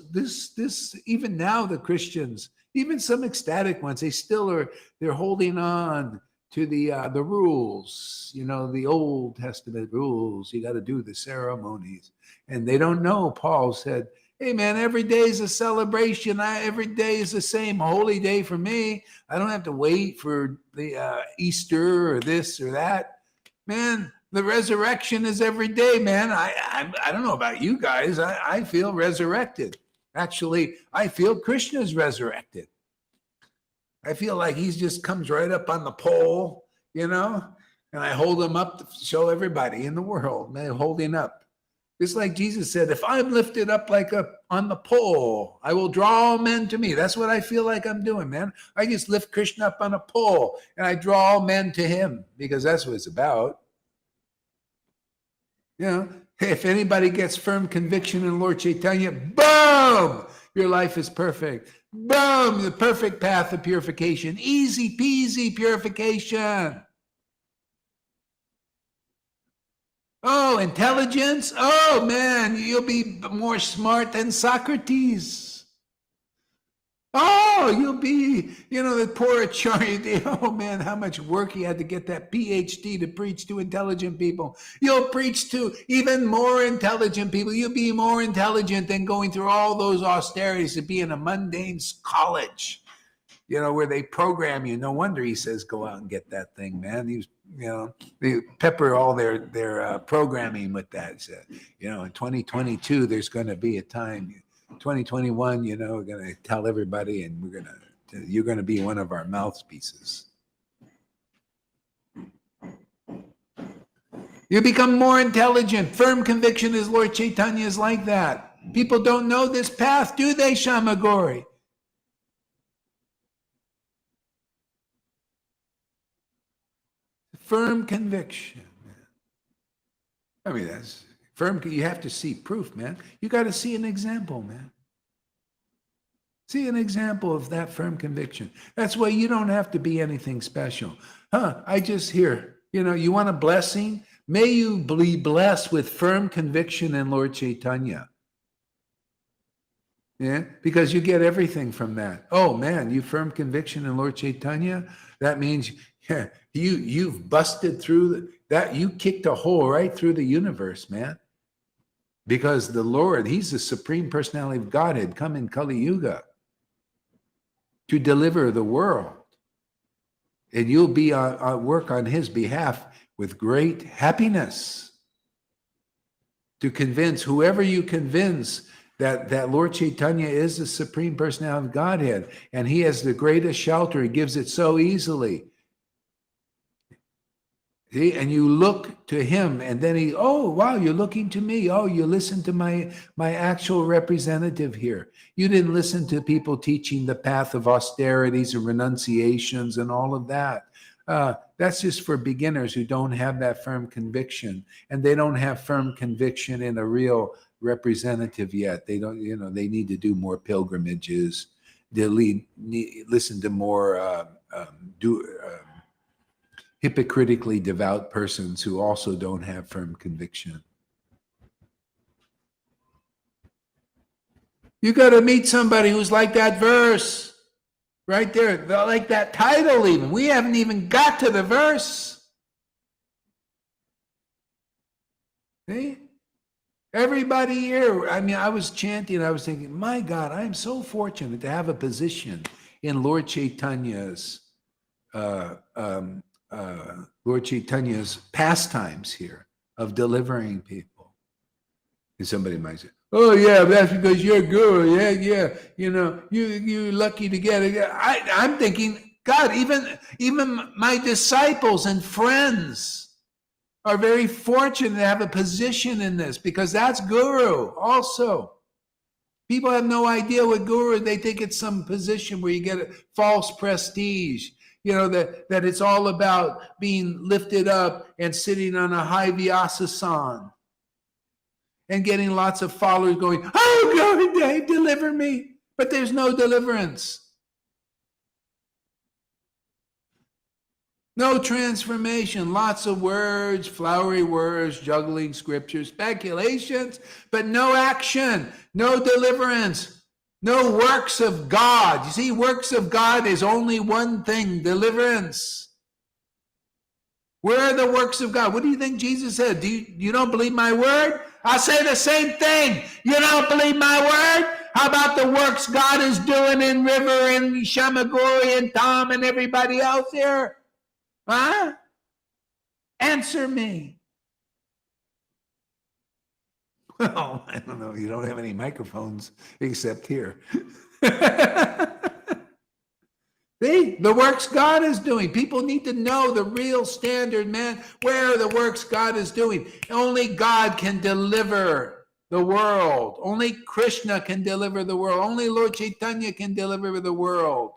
Even now, the Christians, even some ecstatic ones, they're holding on to the rules, the Old Testament rules. You got to do the ceremonies. And they don't know. Paul said, hey, man, every day is a celebration. Every day is the same holy day for me. I don't have to wait for the Easter or this or that. Man, the resurrection is every day, man. I don't know about you guys. I feel resurrected. Actually, I feel Krishna is resurrected. I feel like he just comes right up on the pole, and I hold him up to show everybody in the world, man, holding up. Just like Jesus said, if I'm lifted up on the pole, I will draw all men to me. That's what I feel like I'm doing, man. I just lift Krishna up on a pole and I draw all men to him because that's what it's about. If anybody gets firm conviction in Lord Chaitanya, boom, your life is perfect. Boom, the perfect path of purification. Easy peasy purification. Oh, intelligence? Oh, man, you'll be more smart than Socrates. Oh, you'll be, the poor Acharya. Oh, man, how much work he had to get that PhD to preach to intelligent people. You'll preach to even more intelligent people. You'll be more intelligent than going through all those austerities to be in a mundane college, where they program you. No wonder he says, go out and get that thing, man. They pepper all their programming with that. He said, in 2022, there's going to be a time, 2021, we're going to tell everybody and you're going to be one of our mouthpieces. You become more intelligent. Firm conviction is Lord Chaitanya is like that. People don't know this path, do they, Shamagori? Firm conviction. I mean, that's firm. You have to see proof, man. You got to see an example, man. See an example of that firm conviction. That's why you don't have to be anything special. I just hear, you want a blessing? May you be blessed with firm conviction in Lord Chaitanya. Yeah, because you get everything from that. Oh, man, you firm conviction in Lord Chaitanya? That means you've busted through that. You kicked a hole right through the universe, man. Because the Lord, he's the supreme personality of Godhead, come in Kali Yuga to deliver the world. And you'll be on work on his behalf with great happiness to convince whoever you convince that Lord Caitanya is the supreme personality of Godhead, and he has the greatest shelter. He gives it so easily. See? And you look to him, and then he, oh, wow, you're looking to me. Oh, you listen to my actual representative here. You didn't listen to people teaching the path of austerities and renunciations and all of that. That's just for beginners who don't have that firm conviction, and they don't have firm conviction in a real representative yet. They don't, they need to do more pilgrimages. They listen to more hypocritically devout persons who also don't have firm conviction. You got to meet somebody who's like that verse right there, like that title even. We haven't even got to the verse. See? Everybody here, I was chanting, I was thinking, my God, I am so fortunate to have a position in Lord Caitanya's pastimes here of delivering people. And somebody might say, oh yeah, that's because you're a guru. Yeah. You're lucky to get it. I'm thinking, God, even my disciples and friends are very fortunate to have a position in this, because that's guru also. People have no idea what guru, they think it's some position where you get a false prestige. That it's all about being lifted up and sitting on a high vyasasana and getting lots of followers going, oh, God, Dave, deliver me. But there's no deliverance. No transformation, lots of words, flowery words, juggling scriptures, speculations, but no action, no deliverance, no works of God. You see, works of God is only one thing, deliverance. Where are the works of God? What do you think Jesus said? You don't believe my word? I'll say the same thing. You don't believe my word? How about the works God is doing in River and Shamagori and Tom and everybody else here? Huh? Answer me. Well, I don't know. You don't have any microphones except here. See, the works God is doing. People need to know the real standard, man. Where are the works God is doing? Only God can deliver the world. Only Krishna can deliver the world. Only Lord Caitanya can deliver the world.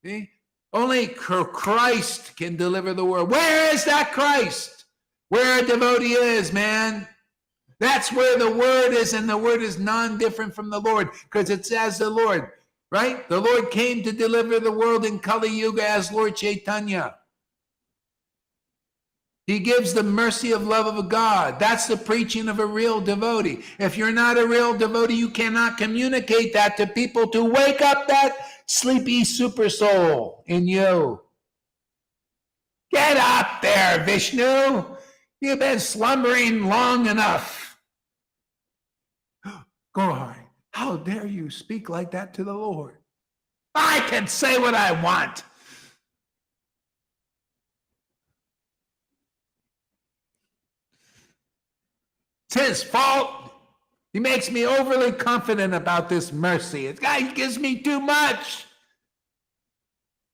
See? Only Christ can deliver the world. Where is that Christ? Where a devotee is, man. That's where the word is, and the word is non-different from the Lord, because it says the Lord, right? The Lord came to deliver the world in Kali Yuga as Lord Caitanya. He gives the mercy of love of God. That's the preaching of a real devotee. If you're not a real devotee, you cannot communicate that to people to wake up that sleepy super soul in you. Get up there, Vishnu. You've been slumbering long enough. Gorai, how dare you speak like that to the Lord? I can say what I want. It's his fault. He makes me overly confident about this mercy. This guy gives me too much.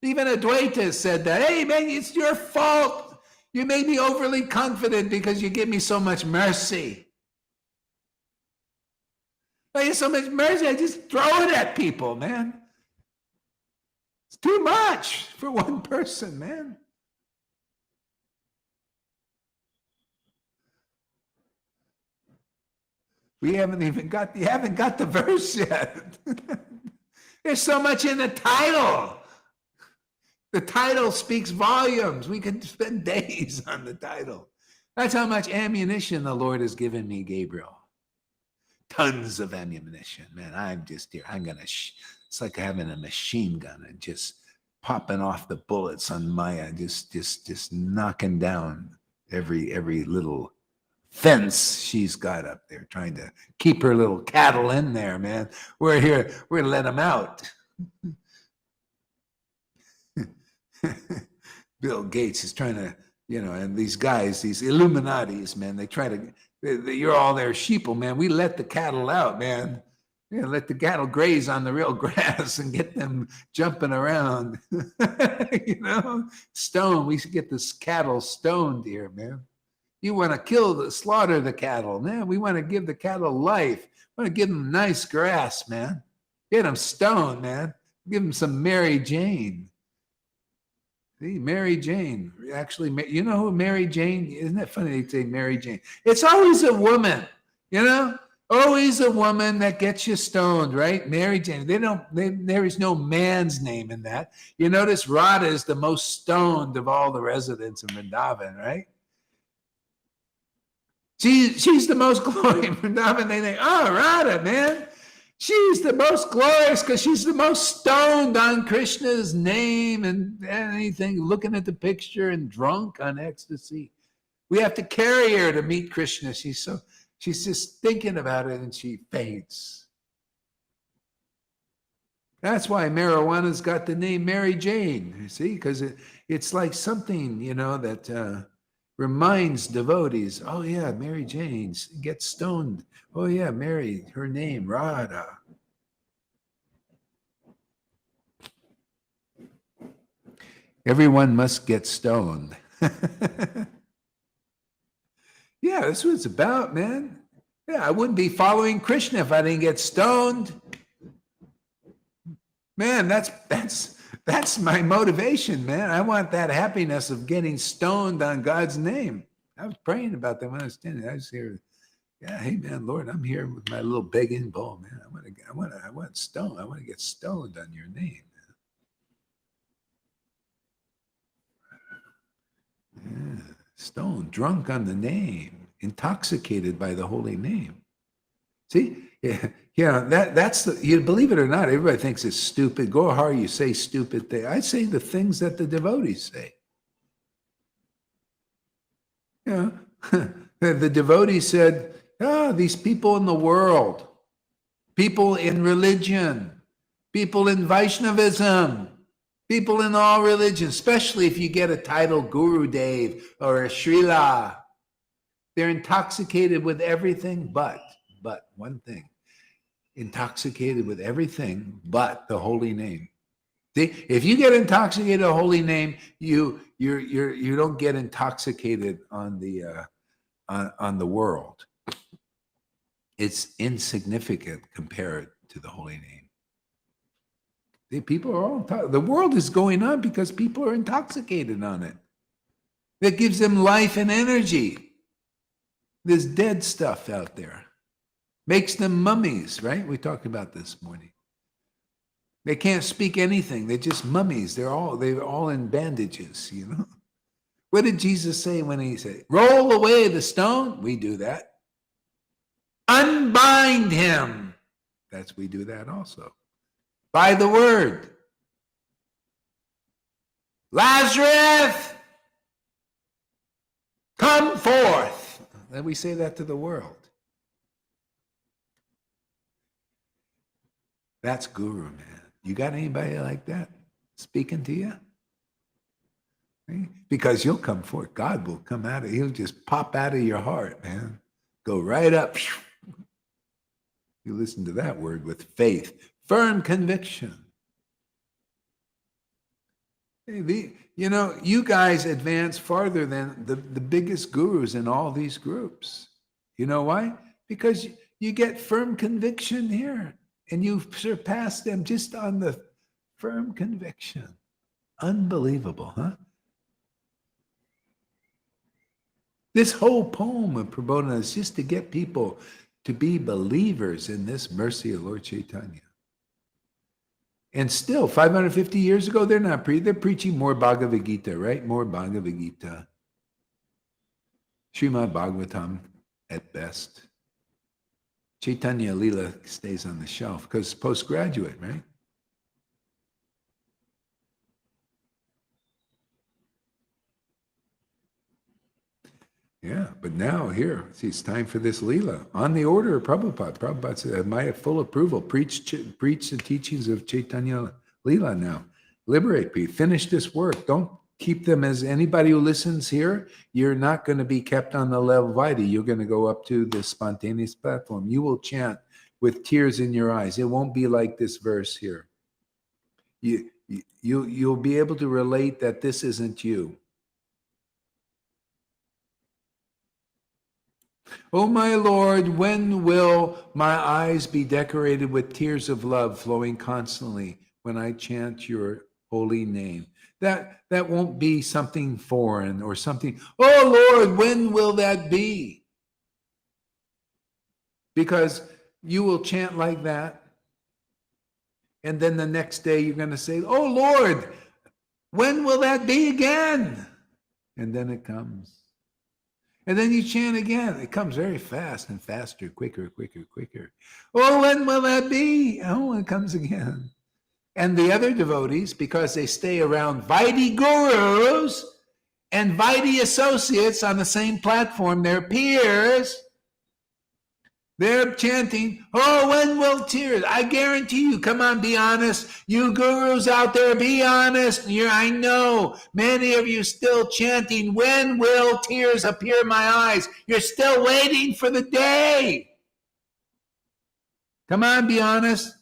Even Advaita said that. Hey, man, it's your fault. You made me overly confident because you give me so much mercy. I get so much mercy, I just throw it at people, man. It's too much for one person, man. You haven't got the verse yet. There's so much in the title. The title speaks volumes. We could spend days on the title. That's how much ammunition the Lord has given me, Gabriel. Tons of ammunition, man. I'm just here. I'm gonna. It's like having a machine gun and just popping off the bullets on Maya, just knocking down every little fence she's got up there, trying to keep her little cattle in there, man. We're here, we're gonna let them out. Bill Gates is trying to, and these guys, these Illuminatis, man, they try to, you're all their sheeple, man. We let the cattle out, man. Let the cattle graze on the real grass and get them jumping around. Stone. We should get this cattle stoned here, man. You want to slaughter the cattle, man. We want to give the cattle life. We want to give them nice grass, man. Get them stoned, man. Give them some Mary Jane. See, Mary Jane. Actually, you know who Mary Jane? Isn't that funny they say Mary Jane? It's always a woman, Always a woman that gets you stoned, right? Mary Jane. There is no man's name in that. You notice Radha is the most stoned of all the residents of Vrindavan, right? She's the most glorious in Vrindavan. They think, oh, Radha, man. She's the most glorious because she's the most stoned on Krishna's name and anything, looking at the picture and drunk on ecstasy. We have to carry her to meet Krishna. She's just thinking about it and she faints. That's why marijuana's got the name Mary Jane, you see, because it's like something, that reminds devotees, oh yeah, Mary Jane gets stoned. Oh yeah, Mary, her name, Radha. Everyone must get stoned. Yeah, that's what it's about, man. Yeah, I wouldn't be following Krishna if I didn't get stoned. Man, that's my motivation, man. I want that happiness of getting stoned on God's name. I was praying about that when I was standing. I was here. Yeah, hey man, Lord, I'm here with my little begging bowl, man. I want stoned. I want to get stoned on your name, man. Yeah, stoned, drunk on the name, intoxicated by the holy name. See, that's you believe it or not, everybody thinks it's stupid. Go hard, you say stupid things. I say the things that the devotees say. The devotees said, these people in the world, people in religion, people in Vaishnavism, people in all religions, especially if you get a title Guru Dev or a Srila, they're intoxicated with everything but one thing. Intoxicated with everything but the holy name. See, if you get intoxicated with a holy name, you don't get intoxicated on the world. It's insignificant compared to the holy name. See, people are all the world is going on because people are intoxicated on it. That gives them life and energy. There's dead stuff out there. Makes them mummies, right? We talked about this morning. They can't speak anything. They're just mummies. They're all in bandages, What did Jesus say when he said, roll away the stone? We do that. Unbind him. We do that also. By the word. Lazarus, come forth. Then we say that to the world. That's Guru, man. You got anybody like that speaking to you? Right? Because you'll come forth. God will come out he'll just pop out of your heart, man. Go right up. You listen to that word with faith, firm conviction. Hey, you guys advance farther than the biggest gurus in all these groups. You know why? Because you get firm conviction here. And you've surpassed them just on the firm conviction. Unbelievable, huh? This whole poem of Prabodhana is just to get people to be believers in this mercy of Lord Caitanya. And still, 550 years ago, they're preaching more Bhagavad Gita, right? More Bhagavad Gita. Srimad Bhagavatam at best. Chaitanya Lila stays on the shelf because it's postgraduate, right? Yeah, but now here, see, it's time for this Leela. On the order of Prabhupada. Prabhupada said, my full approval. Preach the teachings of Chaitanya Leela now. Liberate people. Finish this work. Don't keep them as anybody who listens here. You're not going to be kept on the level Vaidhi. You're going to go up to the spontaneous platform. You will chant with tears in your eyes. It won't be like this verse here. You'll be able to relate that this isn't you. Oh, my Lord, when will my eyes be decorated with tears of love flowing constantly when I chant your holy name? That won't be something foreign or something. Oh, Lord, when will that be? Because you will chant like that. And then the next day you're going to say, oh, Lord, when will that be again? And then it comes. And then you chant again. It comes very fast and faster, quicker, quicker, quicker. Oh, when will that be? Oh, it comes again. And the other devotees, because they stay around Vaidhi gurus and Vaidhi associates on the same platform, their peers, they're chanting, oh, when will tears? I guarantee you, come on, be honest. You gurus out there, be honest. I know many of you still chanting, when will tears appear in my eyes? You're still waiting for the day. Come on, be honest.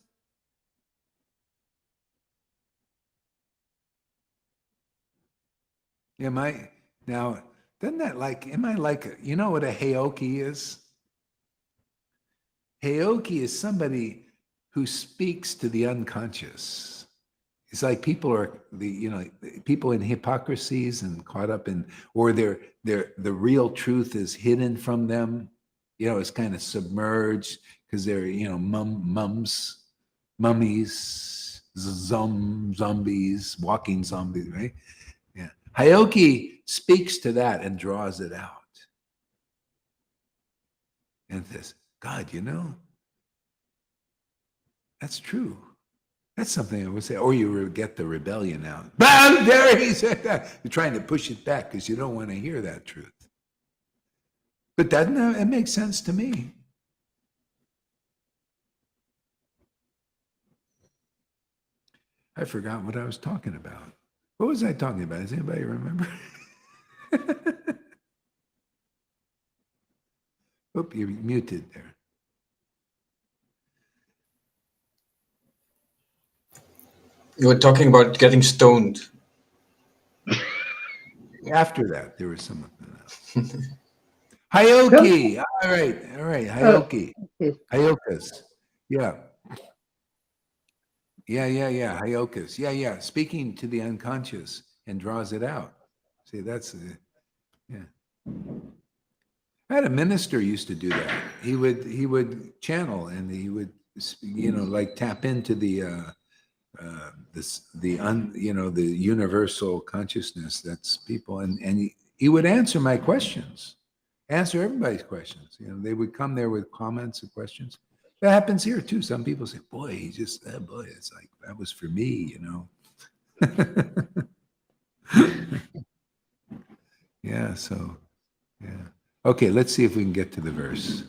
Now, doesn't that am I like, you know what a heoki is? Heoki is somebody who speaks to the unconscious. It's like people are people in hypocrisies and caught up in, or the real truth is hidden from them. It's kind of submerged because they're mummies, zombies, walking zombies, right? Yeah, Heoki speaks to that and draws it out, and says, God, that's true. That's something I would say. Or you get the rebellion out. Bam! There he said that. You're trying to push it back because you don't want to hear that truth. But it makes sense to me. I forgot what I was talking about. What was I talking about? Does anybody remember? Oop, you're muted there. You were talking about getting stoned. After that, there was something else. Heoki. All right. Heoki. Heokas. Yeah. Heokas. Yeah. Speaking to the unconscious and draws it out. See, that's yeah. I had a minister used to do that. He would channel and he would like tap into the universal consciousness that's people, and he would answer my questions, answer everybody's questions. They would come there with comments and questions. That happens here too. Some people say, boy, it's like that was for me, Yeah, so yeah. Okay, let's see if we can get to the verse.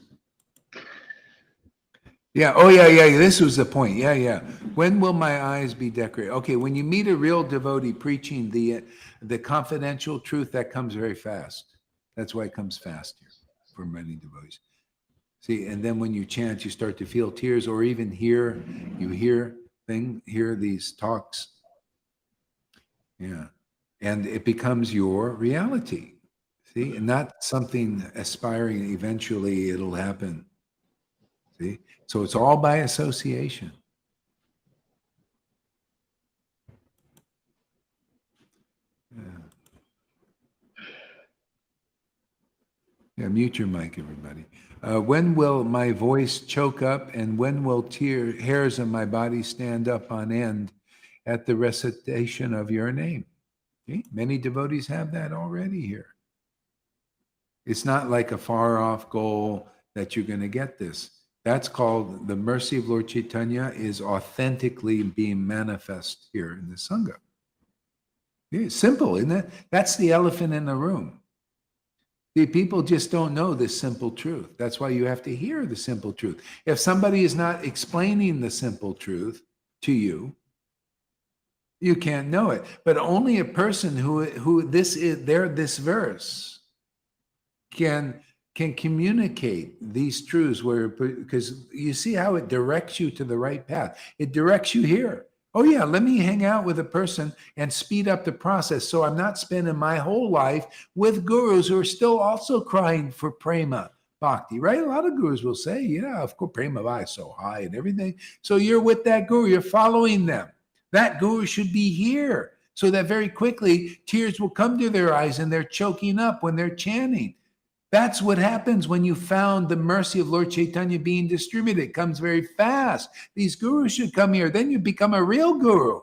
Yeah. Oh, yeah. This was the point. Yeah. When will my eyes be decorated? Okay. When you meet a real devotee preaching the confidential truth, that comes very fast. That's why it comes fast here for many devotees. See, and then when you chant, you start to feel tears, or even hear these talks. Yeah, and it becomes your reality. See, and not something aspiring. Eventually, it'll happen. See. So it's all by association. Yeah, mute your mic, everybody. When will my voice choke up, and when will hairs on my body stand up on end at the recitation of your name? See? Many devotees have that already here. It's not like a far-off goal that you're going to get this. That's called the mercy of Lord Caitanya is authentically being manifest here in the Sangha. It's simple, isn't it? That's the elephant in the room. See, people just don't know this simple truth. That's why you have to hear the simple truth. If somebody is not explaining the simple truth to you, you can't know it. But only a person who this verse can communicate these truths, where, because you see how it directs you to the right path. It directs you here. Oh yeah, let me hang out with a person and speed up the process, so I'm not spending my whole life with gurus who are still also crying for prema bhakti, right? A lot of gurus will say, yeah, of course, prema bhakti is so high and everything. So you're with that guru, you're following them. That guru should be here, so that very quickly tears will come to their eyes and they're choking up when they're chanting. That's what happens when you found the mercy of Lord Caitanya being distributed. It comes very fast. These gurus should come here. Then you become a real guru.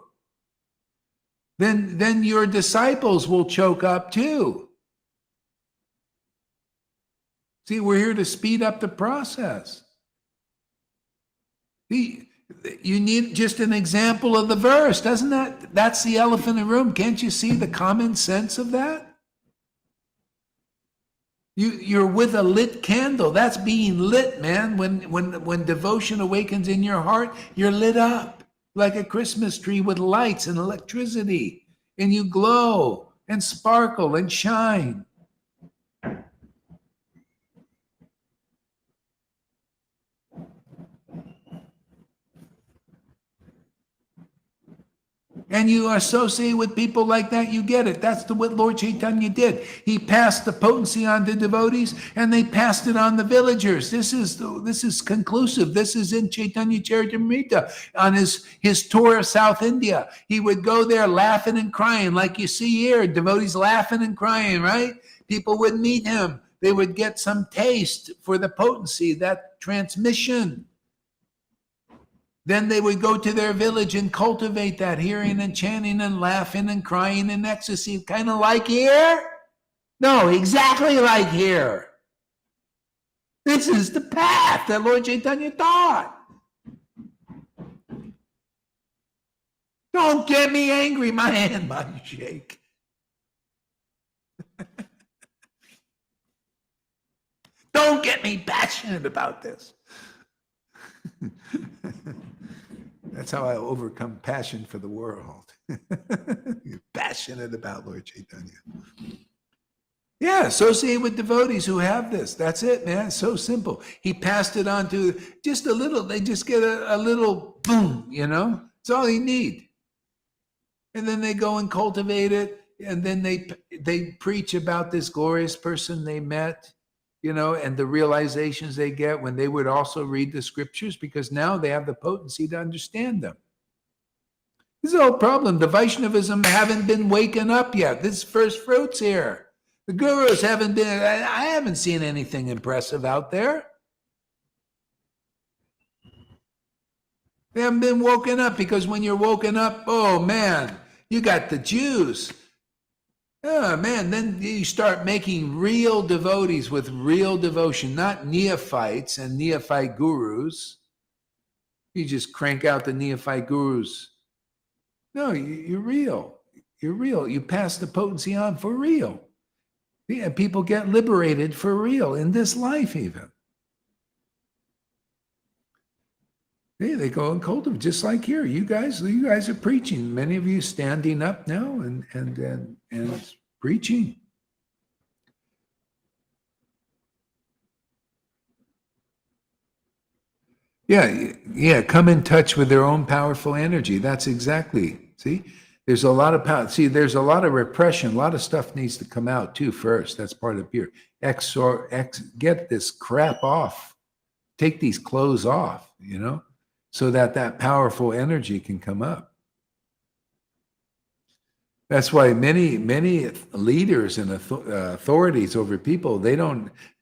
Then your disciples will choke up too. See, we're here to speed up the process. You need just an example of the verse. That's the elephant in the room. Can't you see the common sense of that? You're with a lit candle. That's being lit, man. When devotion awakens in your heart, you're lit up like a Christmas tree with lights and electricity, and you glow and sparkle and shine. And you associate with people like that, you get it. That's what Lord Caitanya did. He passed the potency on to devotees, and they passed it on the villagers. This is conclusive. This is in Chaitanya Charitamrita on his tour of South India. He would go there laughing and crying, like you see here, devotees laughing and crying, right? People would meet him. They would get some taste for the potency, that transmission. Then they would go to their village and cultivate that, hearing and chanting and laughing and crying in ecstasy, kind of like here. No, exactly like here. This is the path that Lord Caitanya taught. Don't get me angry, my hand might shake. Don't get me passionate about this. That's how I overcome passion for the world. You're passionate about Lord Caitanya. Yeah, associate with devotees who have this. That's it, man. It's so simple. He passed it on to just a little. They just get a little boom, It's all you need. And then they go and cultivate it. And then they preach about this glorious person they met, and the realizations they get when they would also read the scriptures, because now they have the potency to understand them. This is the whole problem. The Vaishnavism haven't been waken up yet. This is first fruits here. The gurus haven't been, I haven't seen anything impressive out there. They haven't been woken up, because when you're woken up, oh man, you got the Jews. Oh man, then you start making real devotees with real devotion, not neophytes and neophyte gurus. You just crank out the neophyte gurus. No, you're real. You're real. You pass the potency on for real. Yeah, people get liberated for real in this life even. Yeah, they go and cultivate, just like here. You guys are preaching. Many of you standing up now and preaching. Yeah. Come in touch with their own powerful energy. That's exactly. See, there's a lot of power. See, there's a lot of repression. A lot of stuff needs to come out too first. That's part of pure. Get this crap off. Take these clothes off. So that powerful energy can come up. That's why many leaders and authorities over people, they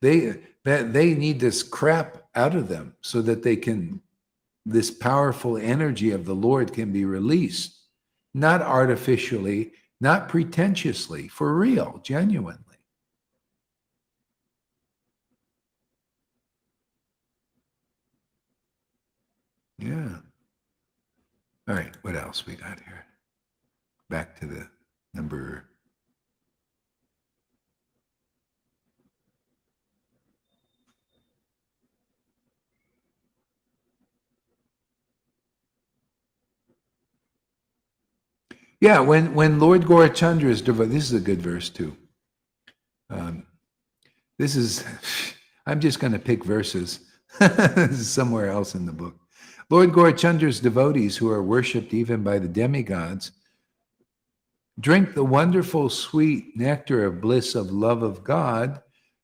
need this crap out of them, so that this powerful energy of the Lord can be released, not artificially, not pretentiously, for real, genuinely. Yeah. All right, what else we got here? Back to the number. Yeah, when Lord Gaurachandra's devotee, this is a good verse too. This is, I'm just going to pick verses. This is somewhere else in the book. Lord Gaurachandra's devotees, who are worshipped even by the demigods, drink the wonderful sweet nectar of bliss of love of God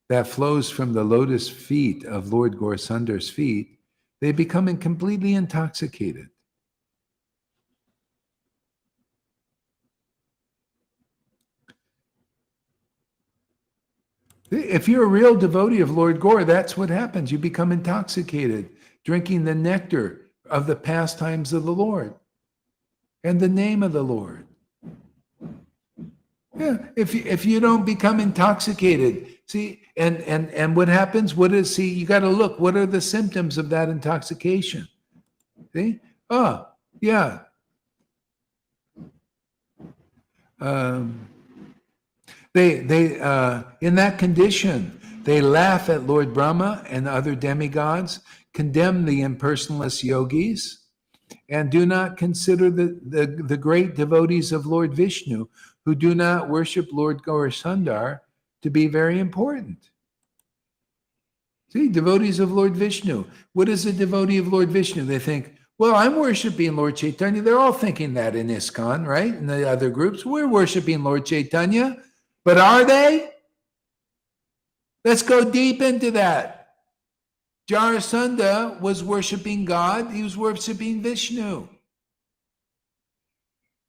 that flows from the lotus feet of Lord Gaurachandra's feet. They become completely intoxicated. If you're a real devotee of Lord Gaur, that's what happens. You become intoxicated, drinking the nectar of the pastimes of the Lord and the name of the Lord. Yeah, if you don't become intoxicated, see, and what happens? You got to look. What are the symptoms of that intoxication? See? Oh, yeah. They in that condition, they laugh at Lord Brahma and other demigods, condemn the impersonalist yogis, and do not consider the great devotees of Lord Vishnu, who do not worship Lord Gaurachandra, to be very important. See, devotees of Lord Vishnu. What is a devotee of Lord Vishnu? They think, well, I'm worshiping Lord Caitanya. They're all thinking that in ISKCON, right? In the other groups, we're worshiping Lord Caitanya. But are they? Let's go deep into that. Jarasandha was worshiping God. He was worshiping Vishnu.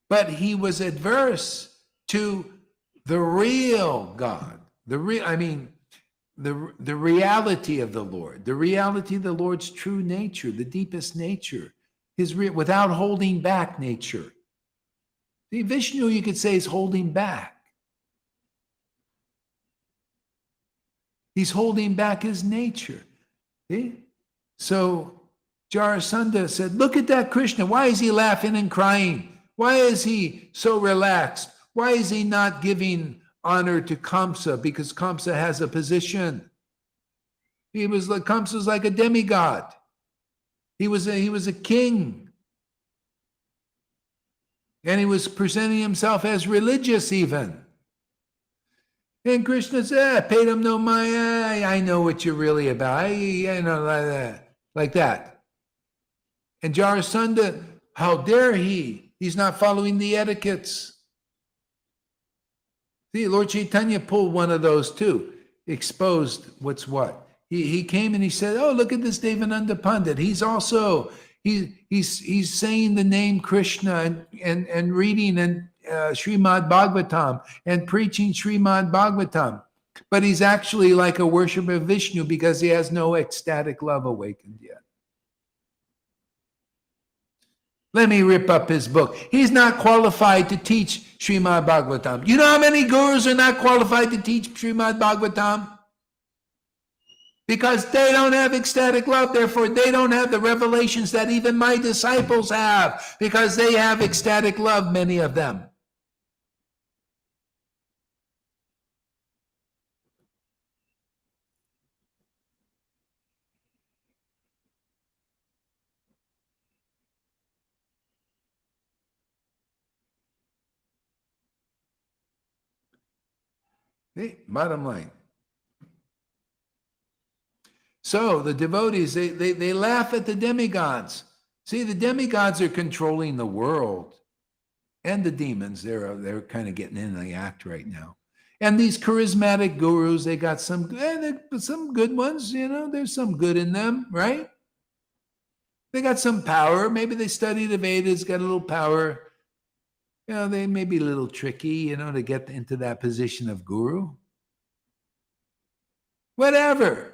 But he was adverse to the real God. The reality of the Lord. The reality of the Lord's true nature, the deepest nature. His without holding back nature. See, Vishnu, you could say, is holding back. He's holding back his nature. See? So Jarasandha said, look at that Krishna. Why is he laughing and crying? Why is he so relaxed? Why is he not giving honor to Kamsa? Because Kamsa has a position. Kamsa was like a demigod. He was a king. And he was presenting himself as religious even. And Krishna said, paid him no mind. I know what you're really about. I know like that. And Jarasandha, how dare he? He's not following the etiquettes. See, Lord Caitanya pulled one of those too. Exposed what's what. He came and he said, oh, look at this Devananda Pandit. He's also, he's saying the name Krishna and reading and Srimad Bhagavatam and preaching Srimad Bhagavatam. But he's actually like a worshiper of Vishnu because he has no ecstatic love awakened yet. Let me rip up his book. He's not qualified to teach Srimad Bhagavatam. You know how many gurus are not qualified to teach Srimad Bhagavatam? Because they don't have ecstatic love. Therefore, they don't have the revelations that even my disciples have. Because they have ecstatic love, many of them. See, bottom line. So the devotees, they laugh at the demigods. See, the demigods are controlling the world. And the demons, they're kind of getting in the act right now. And these charismatic gurus, they got some good ones, there's some good in them, right? They got some power. Maybe they study the Vedas, got a little power. They may be a little tricky, to get into that position of guru. Whatever.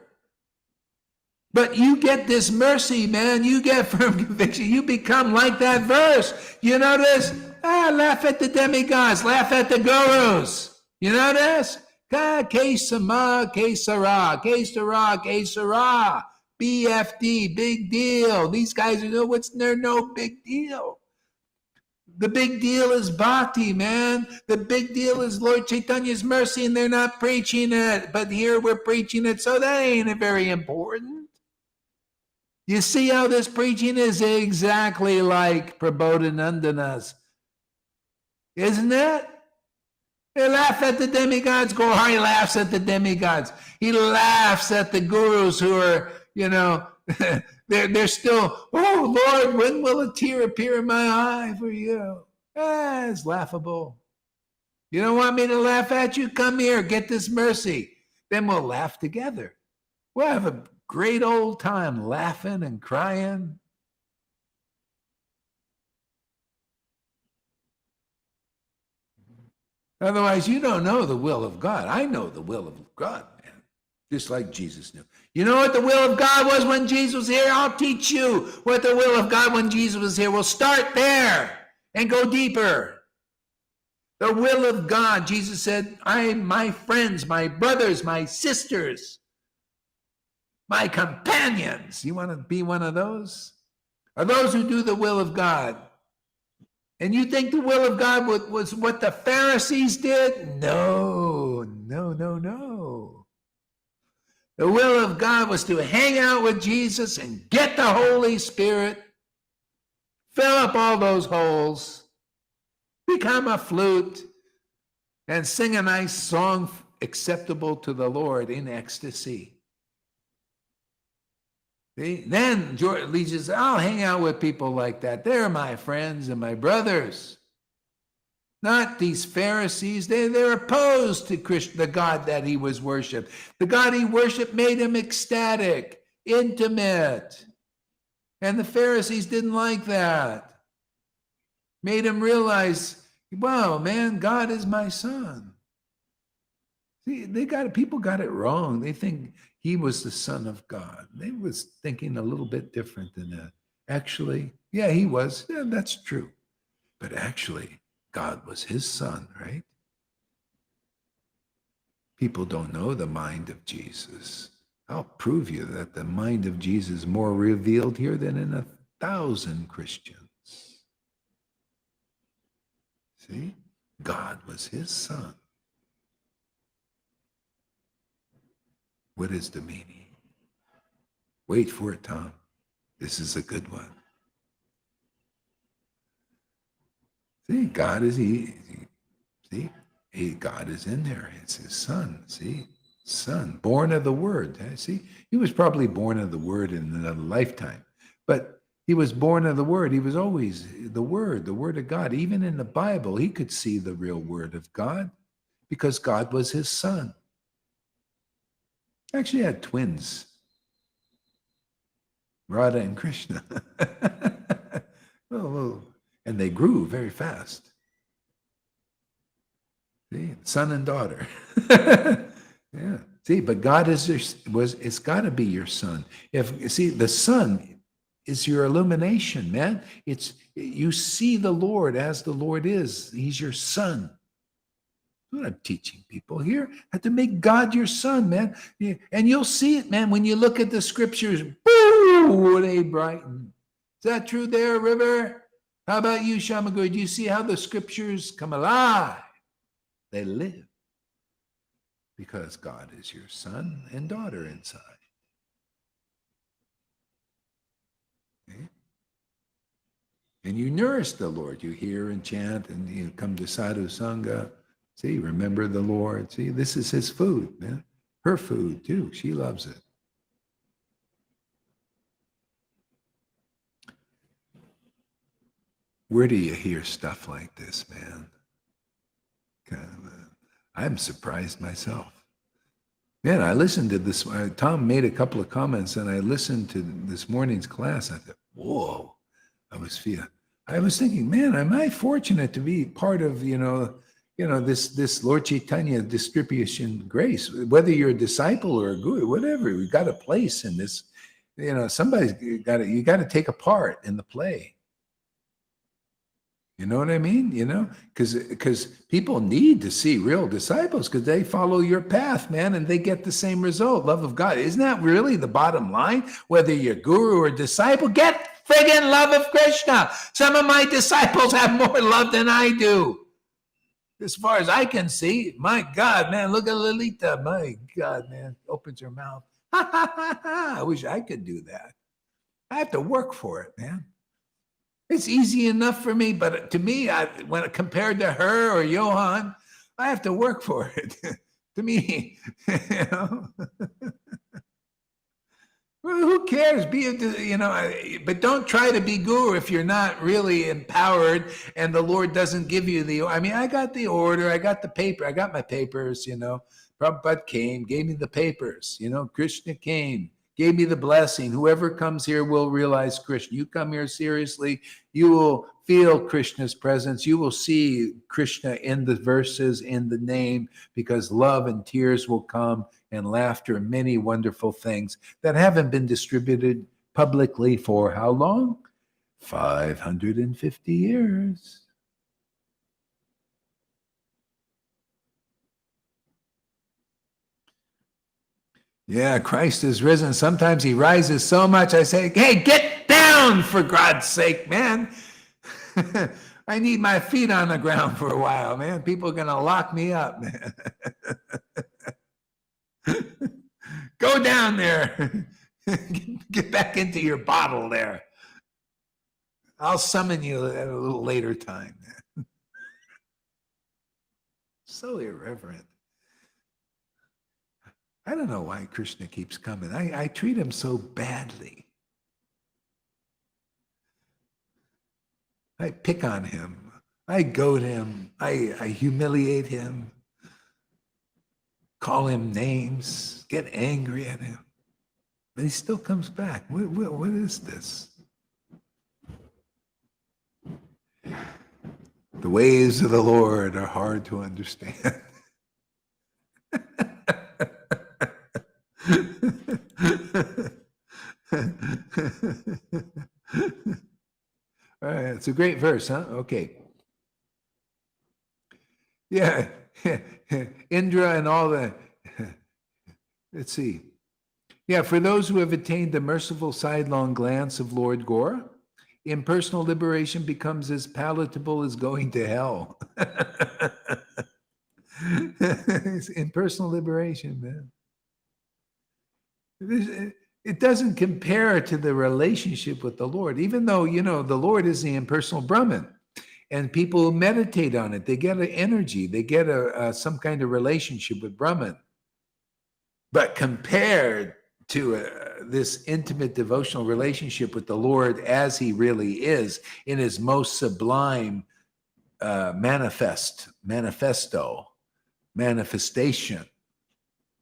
But you get this mercy, man. You get firm conviction. You become like that verse. You notice? Laugh at the demigods. Laugh at the gurus. You notice? Kesama, Kesara, Kesara, Kesara. BFD, big deal. These guys they're no big deal. The big deal is bhakti, man. The big deal is Lord Chaitanya's mercy, and they're not preaching it. But here we're preaching it, so that ain't very important. You see how this preaching is exactly like Prabodhanandana's. Isn't it? They laugh at the demigods. Gohari laughs at the demigods. He laughs at the gurus who are, they're still, oh, Lord, when will a tear appear in my eye for you? It's laughable. You don't want me to laugh at you? Come here, get this mercy. Then we'll laugh together. We'll have a great old time laughing and crying. Otherwise, you don't know the will of God. I know the will of God, man, just like Jesus knew. You know what the will of God was when Jesus was here? I'll teach you what the will of God when Jesus was here. We'll start there and go deeper. The will of God, Jesus said, my friends, my brothers, my sisters, my companions. You want to be one of those? Are those who do the will of God? And you think the will of God was what the Pharisees did? No. The will of God was to hang out with Jesus and get the Holy Spirit, fill up all those holes, become a flute, and sing a nice song acceptable to the Lord in ecstasy. See? Then Jesus says, I'll hang out with people like that. They're my friends and my brothers. Not these Pharisees. They're opposed to the God that he was worshipped. The God he worshipped made him ecstatic, intimate. And the Pharisees didn't like that. Made him realize, wow, man, God is my son. See, people got it wrong. They think he was the Son of God. They was thinking a little bit different than that. Actually, yeah, he was. Yeah, that's true. But actually, God was his son, right? People don't know the mind of Jesus. I'll prove you that the mind of Jesus is more revealed here than in 1,000 Christians. See? God was his son. What is the meaning? Wait for it, Tom. This is a good one. See, God is God is in there. It's his son. See, son, born of the Word. See, he was probably born of the Word in another lifetime, but he was born of the Word. He was always the Word of God. Even in the Bible, he could see the real Word of God because God was his son. Actually, had twins, Radha and Krishna. And they grew very fast. See, son and daughter. Yeah. See, but God it's got to be your son. The son is your illumination, man. You see the Lord as the Lord is. He's your son. That's what I'm teaching people here. Have to make God your son, man. And you'll see it, man, when you look at the scriptures. Boo! They brighten. Is that true there, River? How about you, Shamaguru? Do you see how the scriptures come alive? They live. Because God is your son and daughter inside. Okay? And you nourish the Lord. You hear and chant and you come to Sadhu Sangha. See, remember the Lord. See, this is his food, man. Her food, too. She loves it. Where do you hear stuff like this, man? I'm surprised myself. Man, I listened to this. Tom made a couple of comments, and I listened to this morning's class. I thought, whoa. I was thinking, man, am I fortunate to be part of, this Lord Caitanya distribution grace? Whether you're a disciple or a guru, whatever, we got a place in this. Somebody's you got to take a part in the play. You know what I mean? Because people need to see real disciples because they follow your path, man, and they get the same result, love of God. Isn't that really the bottom line? Whether you're guru or disciple, get friggin' love of Krishna. Some of my disciples have more love than I do. As far as I can see, my God, man, look at Lalita. My God, man, opens her mouth. Ha, ha, ha, ha. I wish I could do that. I have to work for it, man. It's easy enough for me, but to me, when compared to her or Johan, I have to work for it. To me, you know. Well, who cares? But don't try to be guru if you're not really empowered and the Lord doesn't give you I got the order, I got the paper, I got my papers, Prabhupada came, gave me the papers, Krishna came, gave me the blessing. Whoever comes here will realize Krishna. You come here seriously, you will feel Krishna's presence. You will see Krishna in the verses, in the name, because love and tears will come, and laughter, and many wonderful things that haven't been distributed publicly for how long? 550 years. Yeah, Christ is risen. Sometimes he rises so much, I say, hey, get down for God's sake, man. I need my feet on the ground for a while, man. People are going to lock me up, man. Go down there. Get back into your bottle there. I'll summon you at a little later time. So irreverent. I don't know why Krishna keeps coming. I treat him so badly. I pick on him. I goad him. I humiliate him. Call him names. Get angry at him. But he still comes back. What is this? The ways of the Lord are hard to understand. All right, it's a great verse, huh? Okay. Yeah, Indra and all the, let's see. Yeah, for those who have attained the merciful sidelong glance of Lord Gora, impersonal liberation becomes as palatable as going to hell. It's impersonal liberation, man. It doesn't compare to the relationship with the Lord, even though, the Lord is the impersonal Brahman. And people meditate on it. They get an energy. They get some kind of relationship with Brahman. But compared to this intimate devotional relationship with the Lord as he really is, in his most sublime manifestation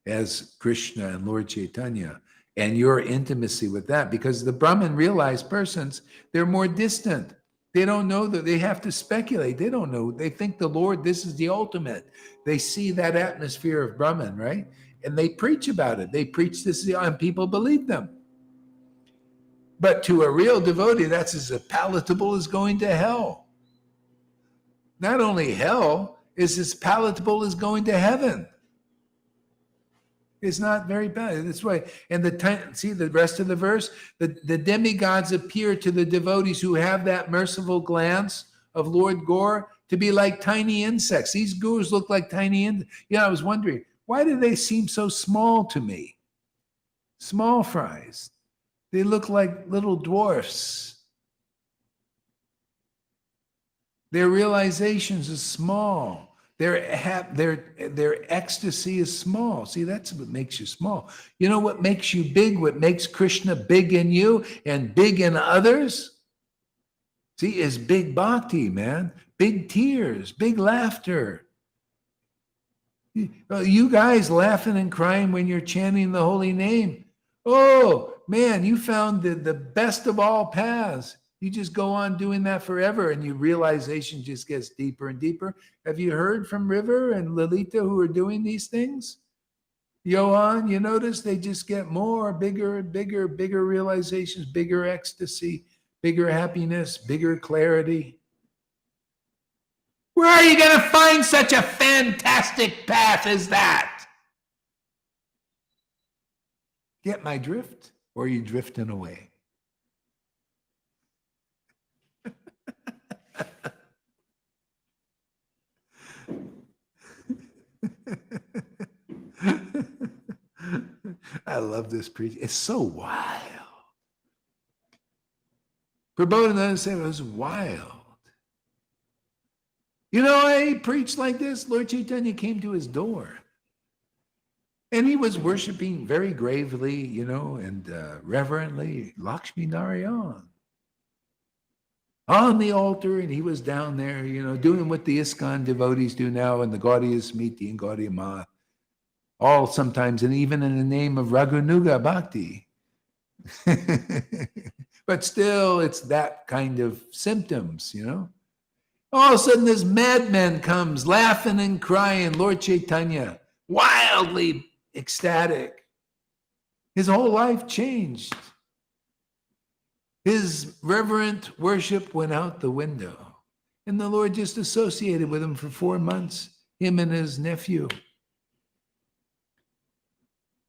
as Krishna and Lord Caitanya, and your intimacy with that, because the Brahman realized persons, they're more distant. They don't know that. They have to speculate. They don't know. They think the Lord, this is the ultimate. They see that atmosphere of Brahman, right? And they preach about it. They preach this, and people believe them. But to a real devotee, that's as palatable as going to hell. Not only hell is as palatable as going to heaven. It's not very bad. That's why. And see the rest of the verse? The demigods appear to the devotees who have that merciful glance of Lord Gore to be like tiny insects. These gurus look like tiny insects. I was wondering, why do they seem so small to me? Small fries. They look like little dwarfs. Their realizations are small. Their ecstasy is small. See, that's what makes you small. You know what makes you big? What makes Krishna big in you and big in others? See, is big bhakti, man. Big tears, big laughter. You guys laughing and crying when you're chanting the holy name. Oh, man, you found the best of all paths. You just go on doing that forever, and your realization just gets deeper and deeper. Have you heard from River and Lalita who are doing these things? Johan, you notice they just get more, bigger realizations, bigger ecstasy, bigger happiness, bigger clarity. Where are you going to find such a fantastic path as that? Get my drift, or are you drifting away? I love this preaching. It's so wild. Prabodhananda said it was wild. You know, he preached like this. Lord Caitanya came to his door. And he was worshiping very gravely, you know, and reverently Lakshmi Narayan on the altar. And he was down there, you know, doing what the ISKCON devotees do now in the Gaudiya Smriti and Gaudiya Ma. All sometimes, and even in the name of Raghunuga Bhakti. But still, it's that kind of symptoms, you know. All of a sudden, this madman comes laughing and crying, Lord Caitanya, wildly ecstatic. His whole life changed. His reverent worship went out the window. And the Lord just associated with him for 4 months, him and his nephew.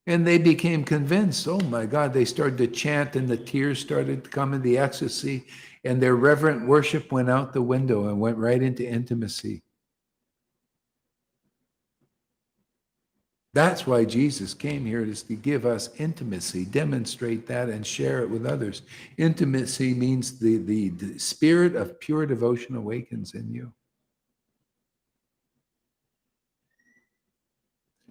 And they became convinced. Oh my God, they started to chant and the tears started to come in the ecstasy, and their reverent worship went out the window and went right into intimacy. That's why Jesus came here, is to give us intimacy, demonstrate that and share it with others. Intimacy means the spirit of pure devotion awakens in you.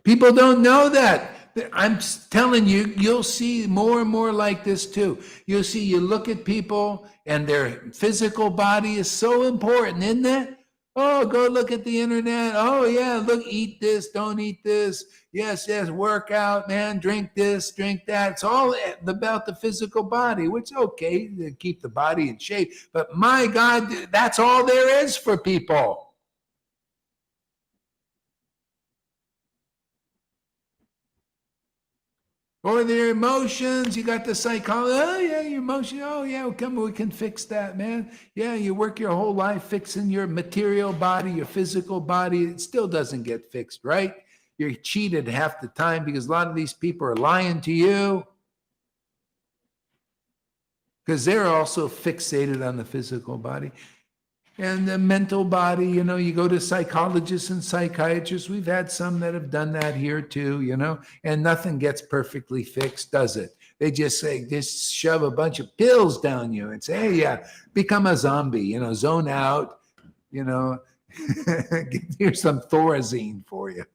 People don't know that. I'm telling you, you'll see more and more like this too. You'll see, you look at people and their physical body is so important, isn't it? Oh, go look at the internet. Oh yeah, look, eat this, don't eat this. Yes, work out, man, drink this, drink that. It's all about the physical body, which is okay to keep the body in shape. But my God, that's all there is for people. Or their emotions, you got the psychology. Oh yeah, your emotion. Oh yeah, come, we can fix that, man. Yeah, you work your whole life fixing your material body, your physical body. It still doesn't get fixed, right? You're cheated half the time because a lot of these people are lying to you because they're also fixated on the physical body. And the mental body, you know, you go to psychologists and psychiatrists. We've had some that have done that here too, you know, and nothing gets perfectly fixed, does it? They just say, just shove a bunch of pills down you and say, hey, yeah, become a zombie, you know, zone out, you know, here's some Thorazine for you.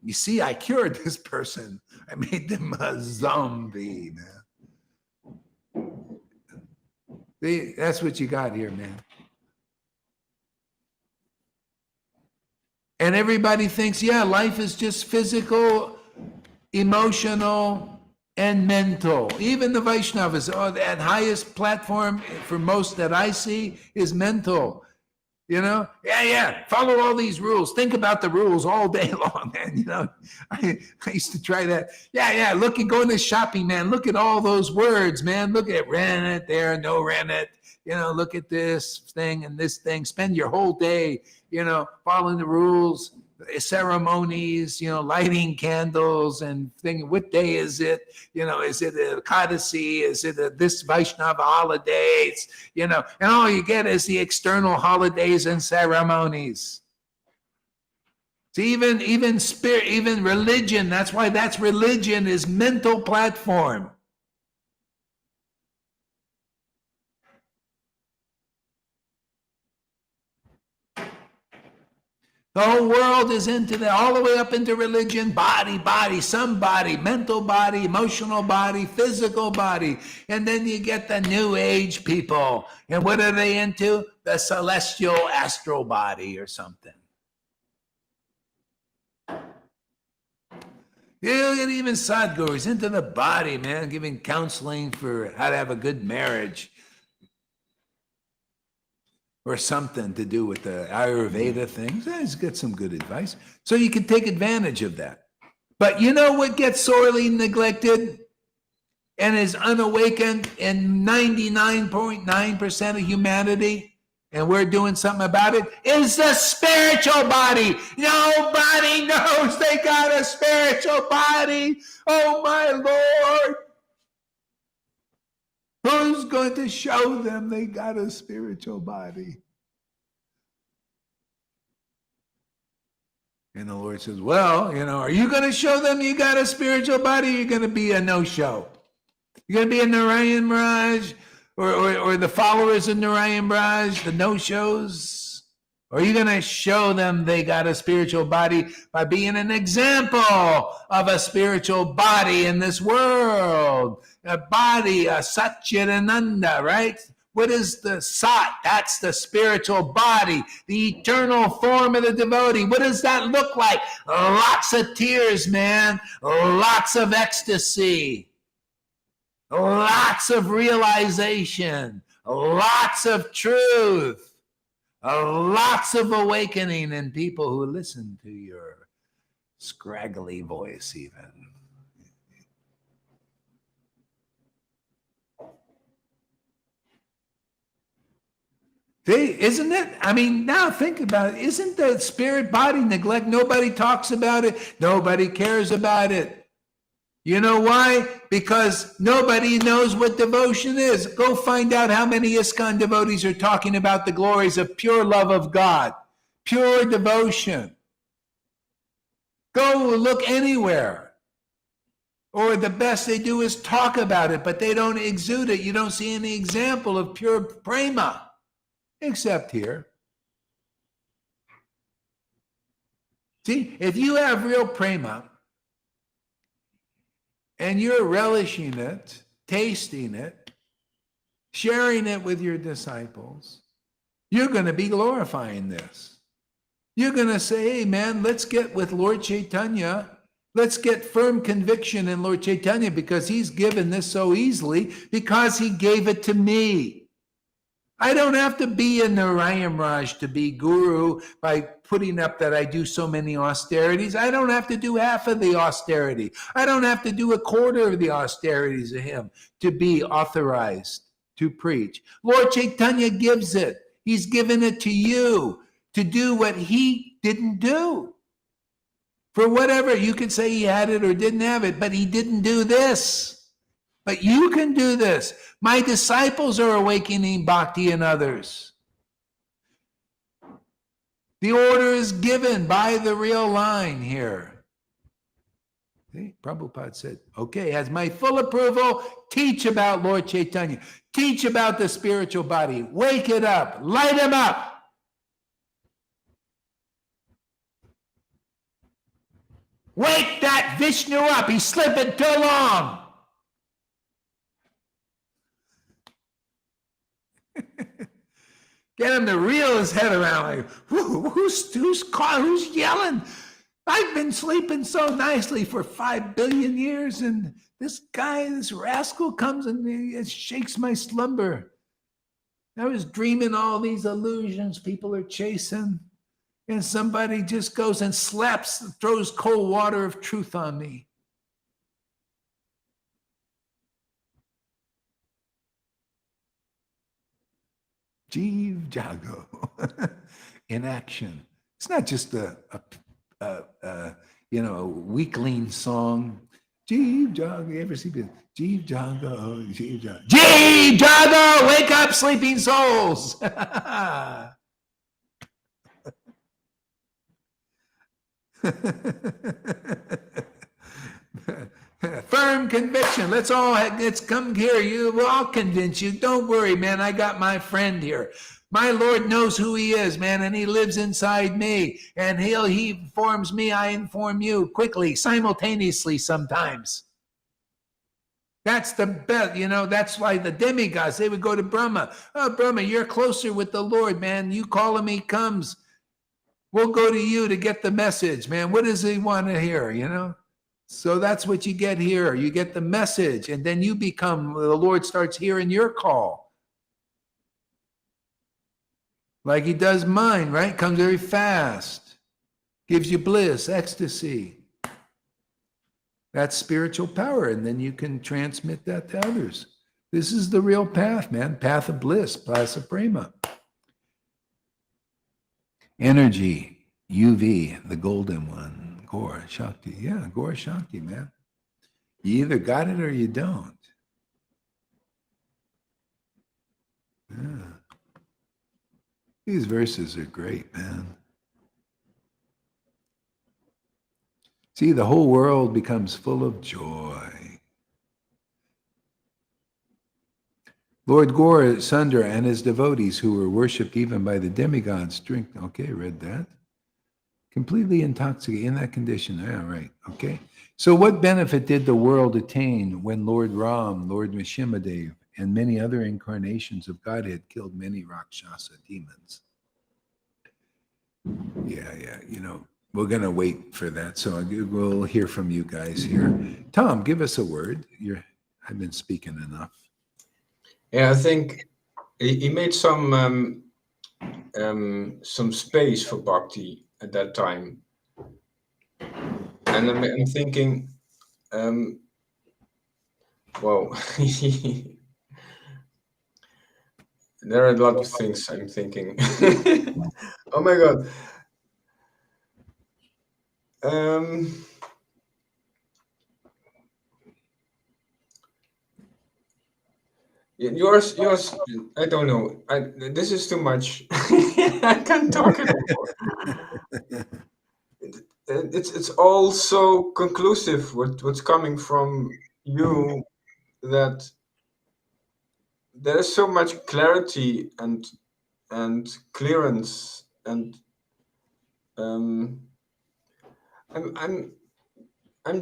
You see, I cured this person. I made them a zombie, man. That's what you got here, man. And everybody thinks, yeah, life is just physical, emotional, and mental. Even the Vaishnavas, that highest platform for most that I see is mental. You know, yeah, follow all these rules. Think about the rules all day long, man. You know, I used to try that. Yeah, look at going to shopping, man. Look at all those words, man. Look at rent it there, no rent it. You know, look at this thing and this thing. Spend your whole day, you know, following the rules, ceremonies, you know, lighting candles and thinking, what day is it? You know, is it a Ekadasi? Is it this Vaishnava holidays? You know, and all you get is the external holidays and ceremonies. So even spirit, even religion, that's why that's religion, is mental platform. The whole world is into that, all the way up into religion, body, somebody, mental body, emotional body, physical body. And then you get the new age people. And what are they into? The celestial astral body or something. You get even Sadhgurus into the body, man, giving counseling for how to have a good marriage. Or something to do with the Ayurveda things. He's got some good advice. So you can take advantage of that. But you know what gets sorely neglected and is unawakened in 99.9% of humanity, and we're doing something about it, is the spiritual body. Nobody knows they got a spiritual body. Oh my Lord. Who's going to show them they got a spiritual body? And the Lord says, well, you know, are you going to show them you got a spiritual body? Or you're going to be a no-show. You're going to be a Narayan Mirage, or the followers of Narayan Raj, the no-shows? Or are you going to show them they got a spiritual body by being an example of a spiritual body in this world? A body, a Satchitananda, right? What is the Sat? That's the spiritual body, the eternal form of the devotee. What does that look like? Lots of tears, man. Lots of ecstasy. Lots of realization. Lots of truth. Lots of awakening in people who listen to your scraggly voice even. See, isn't it? I mean, now think about it. Isn't the spirit body neglect? Nobody talks about it. Nobody cares about it. You know why? Because nobody knows what devotion is. Go find out how many ISKCON devotees are talking about the glories of pure love of God, pure devotion. Go look anywhere. Or the best they do is talk about it, but they don't exude it. You don't see any example of pure prema. Except here. See, if you have real prema and you're relishing it, tasting it, sharing it with your disciples, you're going to be glorifying this. You're going to say, hey, man, let's get with Lord Caitanya. Let's get firm conviction in Lord Caitanya because he's given this so easily because he gave it to me. I don't have to be a Narayan Raj to be guru by putting up that I do so many austerities. I don't have to do half of the austerity. I don't have to do a quarter of the austerities of him to be authorized to preach. Lord Caitanya gives it. He's given it to you to do what he didn't do. For whatever, you could say he had it or didn't have it, but he didn't do this. But you can do this. My disciples are awakening bhakti in others. The order is given by the real line here. See, Prabhupada said, okay, has my full approval, teach about Lord Caitanya. Teach about the spiritual body. Wake it up. Light him up. Wake that Vishnu up. He's slipping too long. Get him to reel his head around like, who's yelling? I've been sleeping so nicely for 5 billion years, and this guy, this rascal comes and he shakes my slumber. I was dreaming all these illusions people are chasing, and somebody just goes and throws cold water of truth on me. Jeev Jago in action. It's not just a weakling song. Jeev Jago. You ever see Jeev Jago? Jeev Jago. Jeev Jago! Wake up, sleeping souls! Firm conviction. Let's come here. I'll convince you. Don't worry, man. I got my friend here. My Lord knows who he is, man, and he lives inside me. And he informs me, I inform you quickly, simultaneously sometimes. That's the best, that's why the demigods, they would go to Brahma. Oh, Brahma, you're closer with the Lord, man. You call him, he comes. We'll go to you to get the message, man. What does he want to hear, So that's what you get here. You get the message, and then the Lord starts hearing your call. Like he does mine, right? Comes very fast. Gives you bliss, ecstasy. That's spiritual power, and then you can transmit that to others. This is the real path, man. Path of bliss, path of prema. Energy, UV, the golden one. Gaur Shakti. Yeah, Gaur Shakti, man. You either got it or you don't. Yeah. These verses are great, man. See, the whole world becomes full of joy. Lord Gaur Sundar and his devotees who were worshipped even by the demigods drink. Okay, read that. Completely intoxicated in that condition. Yeah, right. Okay. So what benefit did the world attain when Lord Ram, Lord Nishimadev, and many other incarnations of Godhead killed many Rakshasa demons? Yeah. We're going to wait for that. So we'll hear from you guys here. Tom, give us a word. I've been speaking enough. Yeah, I think he made some space for bhakti at that time, and I'm thinking, well, there are a lot of things I'm thinking. Oh my God. Yours. I don't know. This is too much. I can't talk anymore. It's all so conclusive. What's coming from you, that there is so much clarity and clearance, and I'm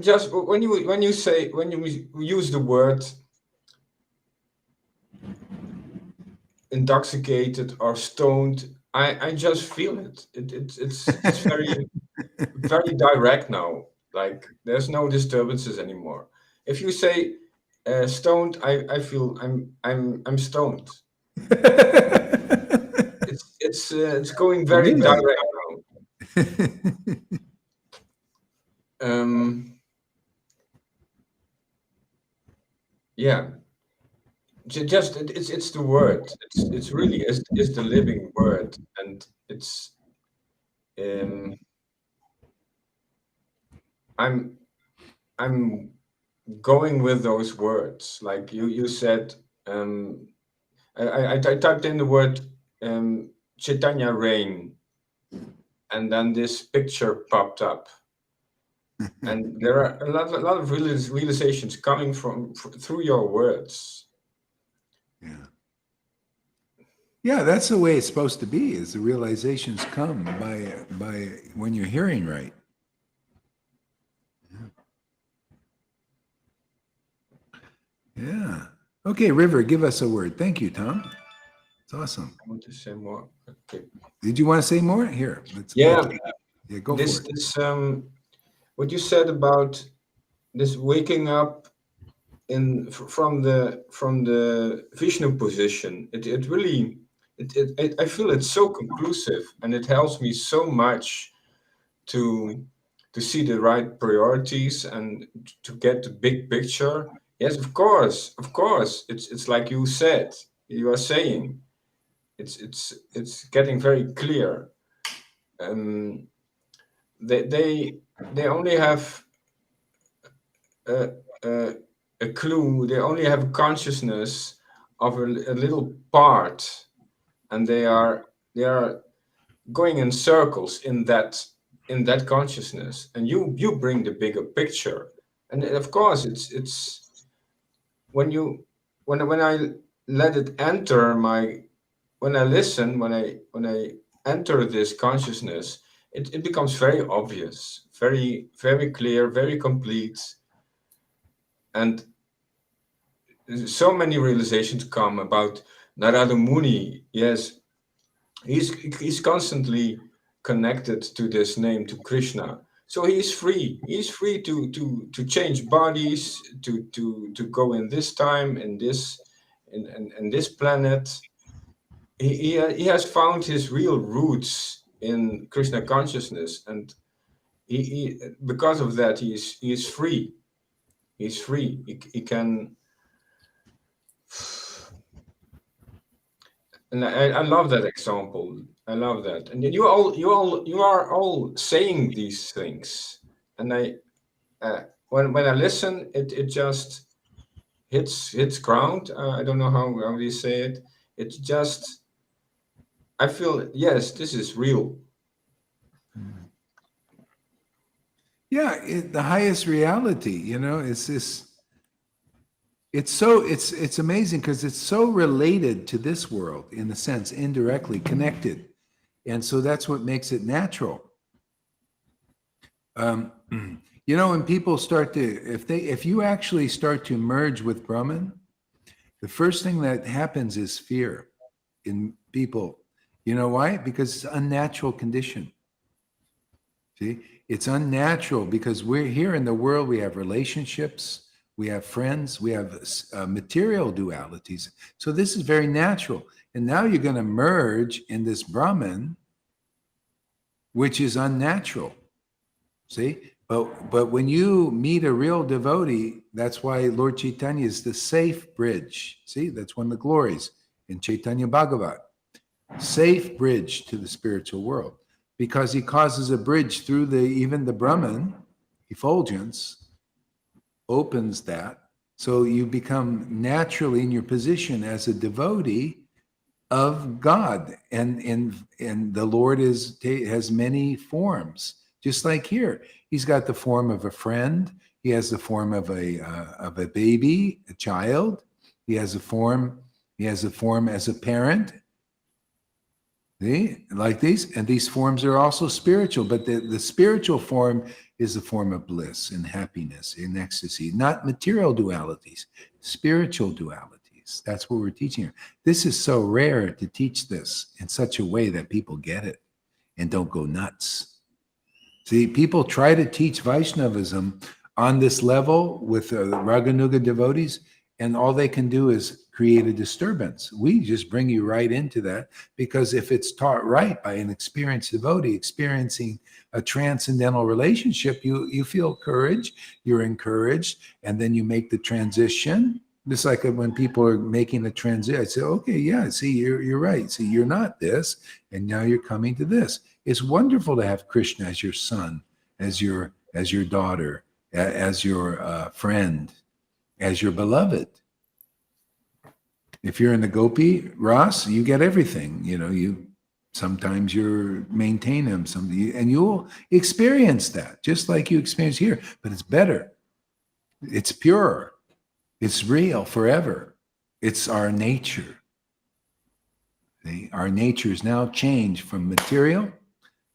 just, when you use the word intoxicated or stoned, I just feel it. It's very very direct now. Like there's no disturbances anymore. If you say stoned, I feel I'm stoned. It's going very Really? direct now. Yeah. Just it's the word. It's really is the living word, and it's I'm going with those words. Like you said, I typed in the word Chaitanya rain, and then this picture popped up, and there are a lot of realizations coming through your words. Yeah, that's the way it's supposed to be. Is the realizations come by when you're hearing right. Yeah. Okay, River, give us a word. Thank you, Tom. It's awesome. I want to say more. Okay. Did you want to say more? Here, let's Yeah, go for it. This what you said about this waking up from the Vishnu position. It really I feel it's so conclusive, and it helps me so much to see the right priorities and to get the big picture. Yes, of course. It's like you said. You are saying it's getting very clear. They only have a clue. They only have a consciousness of a little part, and they are going in circles in that consciousness. And you bring the bigger picture. And of course, it's when I let it enter when I listen, when I enter this consciousness, it becomes very obvious, very very clear, very complete, and so many realizations come about Narada Muni. Yes, he's constantly connected to this name, to Krishna. So he's free. He's free to change bodies, to go in this time, in this planet. He has found his real roots in Krishna consciousness, and he because of that he's free. He's free. He can. And I love that example. I love that. And you are all saying these things. And when I listen, it just hits ground. I don't know how we say it. It just, I feel, yes, this is real. Yeah, the highest reality, is this it's amazing because it's so related to this world in a sense, indirectly connected. And so that's what makes it natural. When people start to, if you actually start to merge with Brahman, the first thing that happens is fear in people. You know why? Because it's an unnatural condition. See, it's unnatural because we're here in the world. We have relationships, we have friends, we have material dualities. So this is very natural. And now you're going to merge in this Brahman, which is unnatural. See, but when you meet a real devotee, that's why Lord Caitanya is the safe bridge. See, that's one of the glories in Chaitanya Bhagavat. Safe bridge to the spiritual world, because he causes a bridge through even the Brahman effulgence, opens that, so you become naturally in your position as a devotee of God, and the Lord has many forms. Just like here, he's got the form of a friend. He has the form of a baby, a child. He has a form as a parent. See, like these, and these forms are also spiritual, but the spiritual form is a form of bliss and happiness and ecstasy, not material dualities, spiritual dualities. That's what we're teaching here. This is so rare to teach this in such a way that people get it and don't go nuts. See, people try to teach Vaishnavism on this level with Raganuga devotees, and all they can do is create a disturbance. We just bring you right into that, because if it's taught right by an experienced devotee experiencing a transcendental relationship, you feel courage, you're encouraged, and then you make the transition. Just like when people are making a transition, I say, okay, yeah, see, you're right. See, you're not this, and now you're coming to this. It's wonderful to have Krishna as your son, as your daughter, as your friend, as your beloved. If you're in the Gopi Ras, you get everything. You sometimes you maintain him, and you'll experience that just like you experience here. But it's better. It's pure. It's real forever. It's our nature. See? Our nature is now changed from material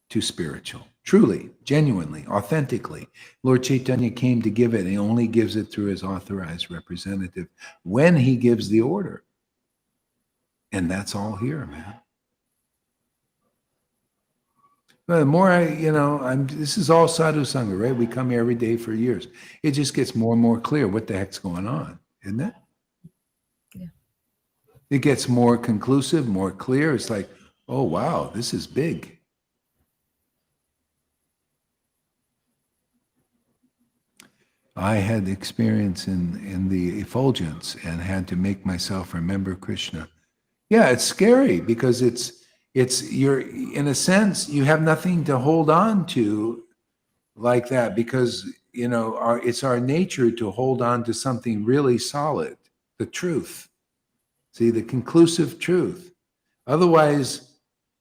to spiritual. Truly, genuinely, authentically. Lord Caitanya came to give it, and he only gives it through his authorized representative when he gives the order. And that's all here, man. But the more this is all Sadhu Sangha, right? We come here every day for years. It just gets more and more clear what the heck's going on, isn't it? Yeah. It gets more conclusive, more clear. It's like, oh, wow, this is big. I had experience in the effulgence and had to make myself remember Krishna. Yeah, it's scary because you're in a sense you have nothing to hold on to like that, because it's our nature to hold on to something really solid, the truth. See, the conclusive truth. Otherwise,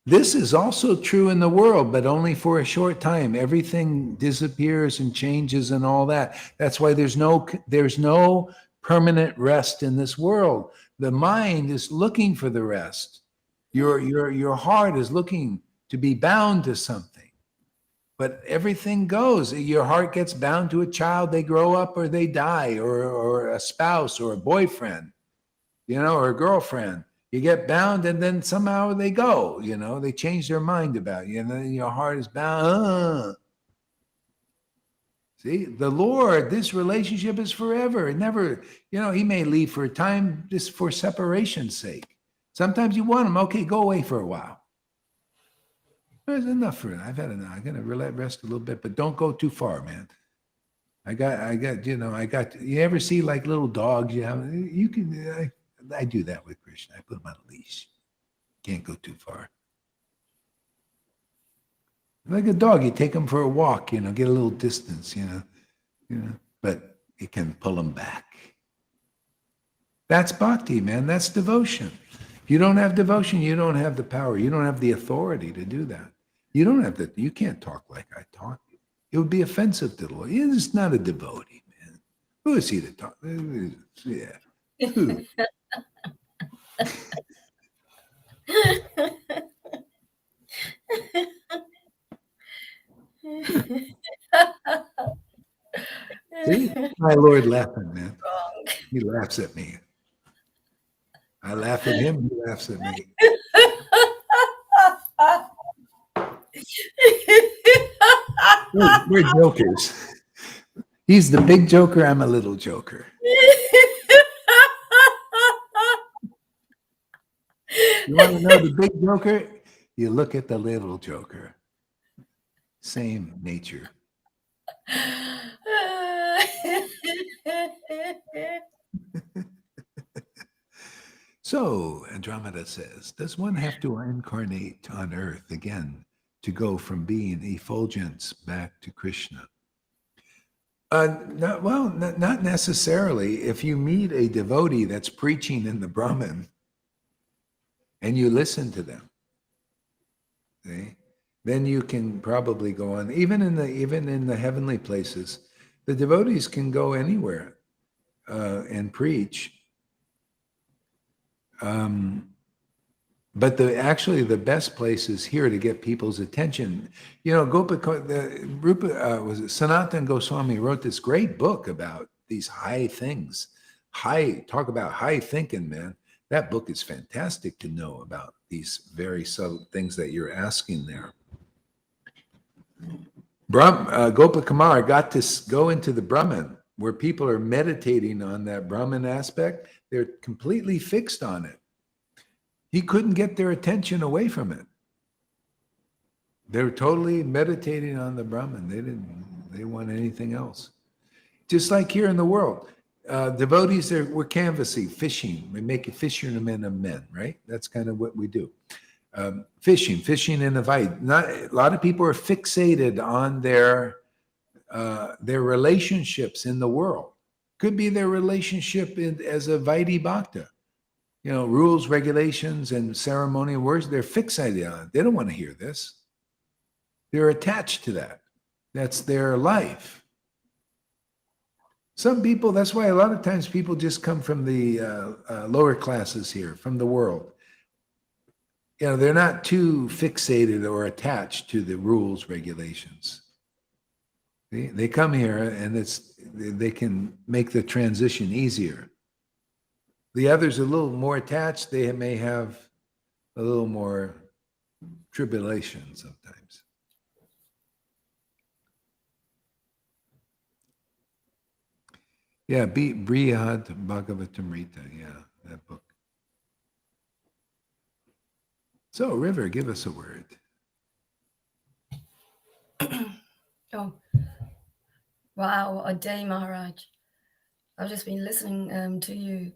this is also true in the world, but only for a short time. Everything disappears and changes and all that. That's why there's no permanent rest in this world. The mind is looking for the rest. Your heart is looking to be bound to something. But everything goes. Your heart gets bound to a child, they grow up or they die, or a spouse or a boyfriend, or a girlfriend. You get bound and then somehow they go, they change their mind about you, and then your heart is bound. See, the Lord, this relationship is forever. It never, he may leave for a time just for separation's sake. Sometimes you want him, okay, go away for a while. There's enough for it. I've had enough. I'm going to rest a little bit, but don't go too far, man. You ever see like little dogs? I do that with Krishna. I put him on a leash. Can't go too far. Like a dog, you take him for a walk, get a little distance, but you can pull him back. That's bhakti, man. That's devotion. If you don't have devotion, you don't have the power. You don't have the authority to do that. You don't have you can't talk like I talk. It would be offensive to the Lord. He's not a devotee, man. Who is he to talk? Yeah. See, my Lord laughing, man. He laughs at me. I laugh at him. He laughs at me. We're jokers. He's the big joker. I'm a little joker. You want to know the big joker? You look at the little joker. Same nature. So, Andromeda says, does one have to incarnate on earth again to go from being effulgence back to Krishna? Not necessarily. If you meet a devotee that's preaching in the Brahman and you listen to them, see, then you can probably go on. Even in the heavenly places, the devotees can go anywhere and preach. But the best place is here to get people's attention. You know, Sanatana Goswami wrote this great book about these high things. Talk about high thinking, man. That book is fantastic to know about these very subtle things that you're asking there. Gopakumar got to go into the Brahman, where people are meditating on that Brahman aspect. They're completely fixed on it. He couldn't get their attention away from it. They were totally meditating on the Brahman. They didn't want anything else. Just like here in the world, devotees we're canvassing, fishing. We make a fishermen of men, right? That's kind of what we do. Fishing in the Vite. A lot of people are fixated on their relationships in the world. Could be their relationship as a Vaidhi Bhakta. You know, rules, regulations, and ceremonial words, they're fixated on it. They don't want to hear this. They're attached to that. That's their life. Some people, that's why a lot of times people just come from the lower classes here, from the world. You know, they're not too fixated or attached to the rules, regulations. They come here and they can make the transition easier. The others are a little more attached. They may have a little more tribulation sometimes. Yeah, Brihad Bhagavatamrita. Yeah, that book. So, River, give us a word. Oh, wow, what a day, Maharaj. I've just been listening to you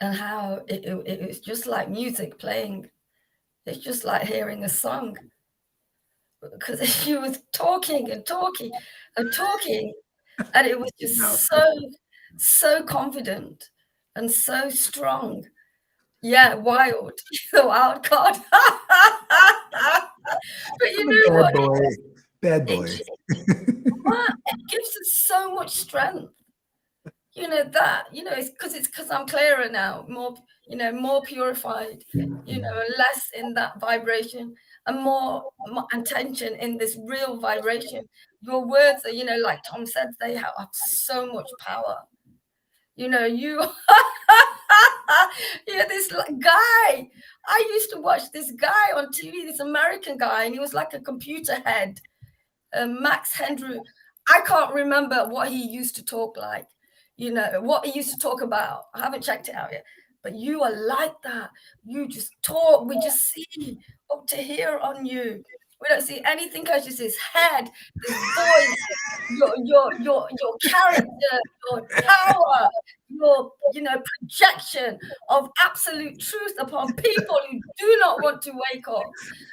and how it's just like music playing. It's just like hearing a song. Because you was talking and talking and talking, and it was just so confident and so strong. Yeah, wild. The wild card. But you know what? Bad boy. It gives us so much strength. You know that, it's because I'm clearer now, more purified, less in that vibration and more attention in this real vibration. Your words are, like Tom said, they have so much power. You this guy, I used to watch this guy on TV, this American guy, and he was like a computer head, Max Hendrew. I can't remember what he used to talk like. What he used to talk about. I haven't checked it out yet. But you are like that. You just talk. We just see up to here on you. We don't see anything else. Just this head, this voice, your character, your power, your projection of absolute truth upon people who do not want to wake up,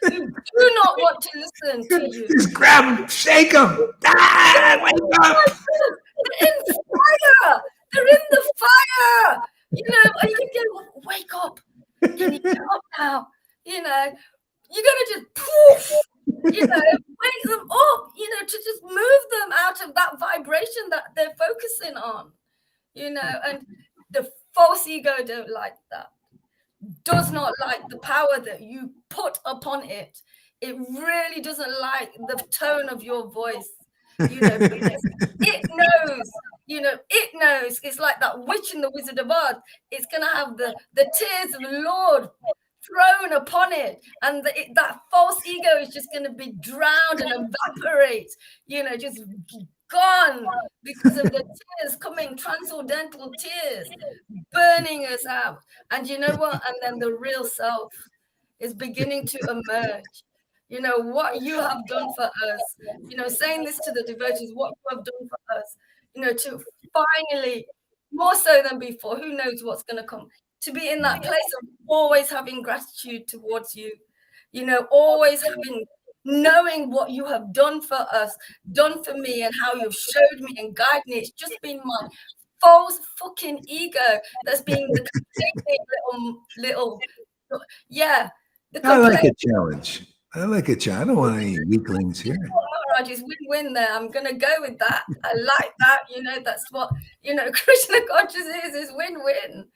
who do not want to listen to you. Just grab them, shake them. Wake up. They're in fire. They're in the fire. You can wake up. Can you get up now? You gotta just poof. Wake them up. To just move them out of that vibration that they're focusing on. And the false ego don't like that, does not like the power that you put upon it. It really doesn't like the tone of your voice, because it knows, it knows. It's like that witch in the Wizard of Oz. It's going to have the tears of the Lord thrown upon it, and that false ego is just going to be drowned and evaporate, just gone because of the tears coming, transcendental tears burning us out. And you know what? And then the real self is beginning to emerge. What you have done for us, saying this to the devotees, what you have done for us, to finally, more so than before, who knows what's going to come, to be in that place of always having gratitude towards you, always knowing what you have done for us, done for me, and how you've showed me and guided me. It's just been my false fucking ego that's being the complaining little, yeah. I like a challenge. I don't want any weaklings here. Maharaj is win-win there. I'm going to go with that. I like that. That's what, Krishna consciousness is win-win.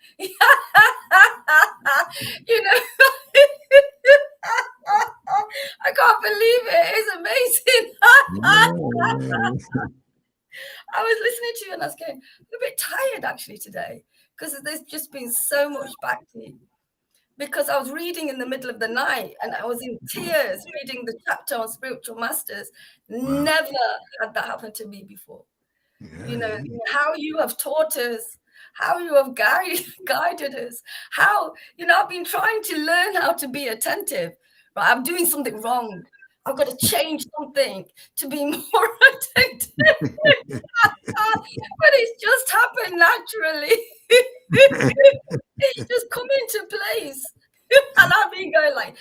I can't believe it. It's amazing. I was listening to you and I was going, I'm a bit tired actually today because there's just been so much bhakti. Because I was reading in the middle of the night and I was in tears reading the chapter on spiritual masters. Wow. Never had that happen to me before. Yeah. How you have taught us, how you have guided us, how, I've been trying to learn how to be attentive. Right? I'm doing something wrong. I've got to change something to be more attentive. But it's just happened naturally. It's just come into place. And I've been going like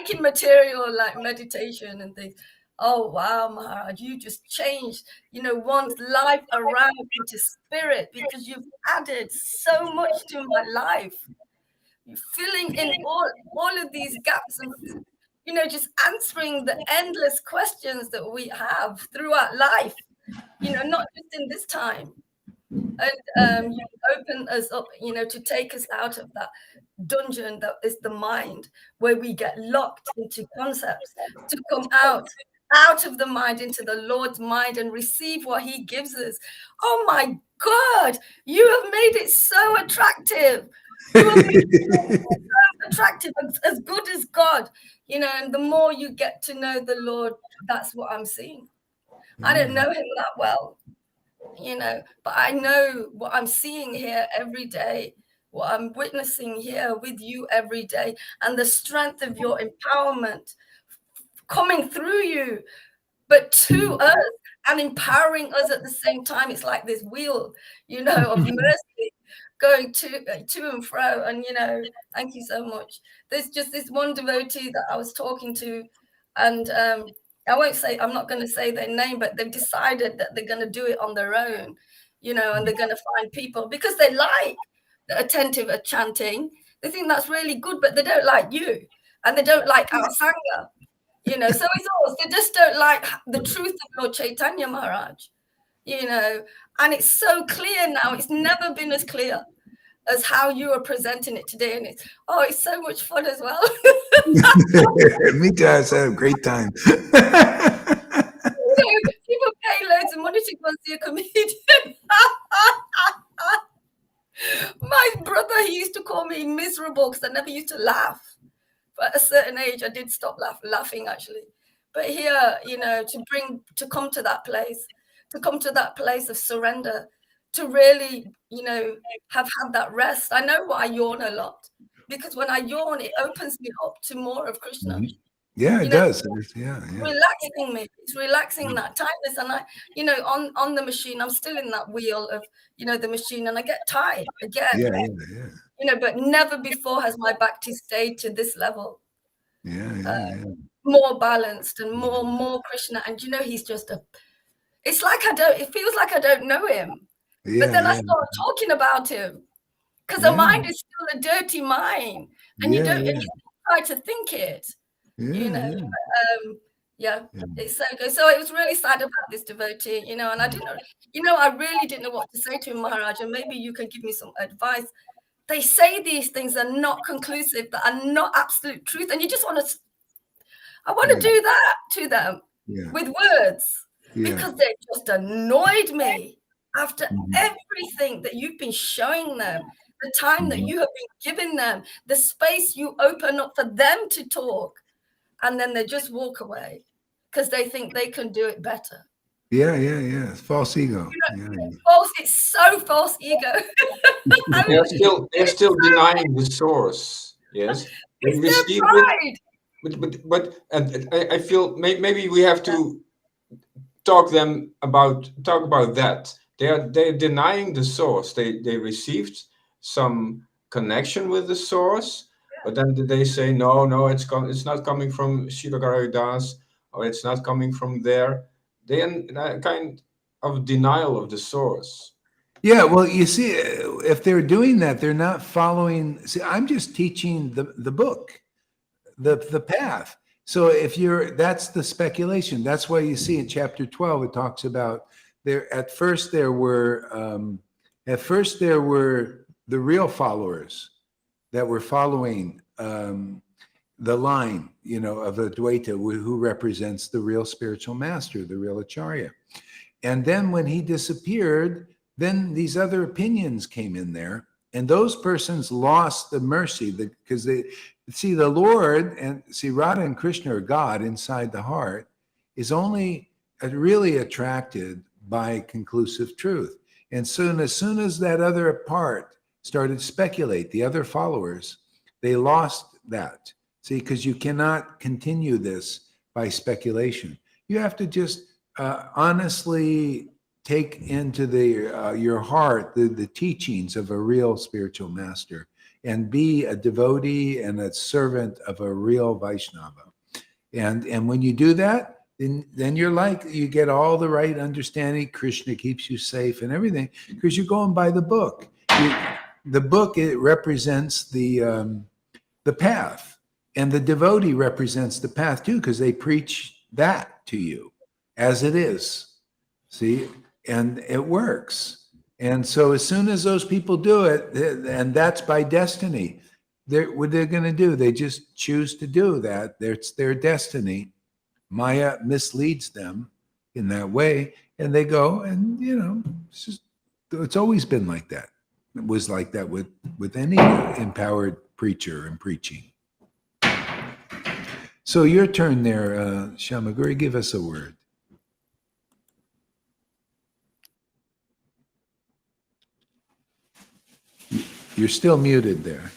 in material, like meditation and things. Oh, wow, Maharaj, you just changed, one's life around into spirit because you've added so much to my life. You're filling in all of these gaps and just answering the endless questions that we have throughout life, not just in this time. And you open us up, to take us out of that dungeon that is the mind, where we get locked into concepts, to come out of the mind into the Lord's mind and receive what he gives us. Oh my God, you have made it so attractive. You have made it so attractive, as good as God, and the more you get to know the Lord, that's what I'm seeing. I don't know him that well, but I know what I'm seeing here every day, what I'm witnessing here with you every day, and the strength of your empowerment coming through you, but to us and empowering us at the same time. It's like this wheel, of mercy going to and fro. And, thank you so much. There's just this one devotee that I was talking to, and I'm not going to say their name, but they've decided that they're going to do it on their own, and they're going to find people because they like the attentive at chanting. They think that's really good, but they don't like you and they don't like our Sangha, so it's all, they just don't like the truth of Lord Caitanya Maharaj, and it's so clear now. It's never been as clear as how you are presenting it today. And it's so much fun as well. Me too. I had a great time. People pay loads of money to go see a comedian. My brother, he used to call me miserable because I never used to laugh. But at a certain age, I did stop laughing actually. But here, to come to that place of surrender, to really, have had that rest. I know why I yawn a lot, because when I yawn, it opens me up to more of Krishna. Mm-hmm. Yeah, it does. Yeah. Relaxing me. It's relaxing that tightness. And I, on the machine, I'm still in that wheel of, the machine, and I get tired again. Yeah. But never before has my bhakti stayed to this level. Yeah. More balanced and more Krishna. And he's just it's like it feels like I don't know him. Yeah, but then I start talking about him because the mind is still a dirty mind, and you don't try to think it. It's so good. So it was really sad about this devotee, and I didn't know, I really didn't know what to say to him, Maharaj, and maybe you can give me some advice. they say these things are not conclusive, that are not absolute truth, and you just want to. I want to do that to them with words because they just annoyed me after everything that you've been showing them, the time that you have been giving them, the space you open up for them to talk, and then they just walk away because they think they can do it better. Yeah. False ego. False. It's so false ego. They're still denying the source. Yes. It's their pride. But I feel maybe we have to talk about that. They're denying the source. They received some connection with the source, but then they say no, it's not coming from Srila Haridas, or it's not coming from there. They are kind of denial of the source. Yeah, well, you see, if they're doing that, they're not following. See, I'm just teaching the book, the path. So if that's the speculation. That's why you see in chapter 12 it talks about at first there were the real followers that were following the line, of Advaita, who represents the real spiritual master, the real Acharya. And then when he disappeared, then these other opinions came in there, and those persons lost the mercy because they see the Lord, and see Radha and Krishna are God inside the heart, is only really attracted by conclusive truth. And as soon as that other part started to speculate, the other followers, they lost that. See, because you cannot continue this by speculation. You have to just honestly take into your heart the teachings of a real spiritual master, and be a devotee and a servant of a real Vaishnava. And when you do that, then you get all the right understanding. Krishna keeps you safe and everything, because you're going by the book. The book, it represents the path, and the devotee represents the path too, because they preach that to you as it is. See, and it works. And so as soon as those people do it, and that's by destiny, what they're going to do, they just choose to do that. It's their destiny. Maya misleads them in that way, and they go, and it's always been like that. It was like that with any empowered preacher and preaching. So your turn there, Shamaguri, give us a word. You're still muted there.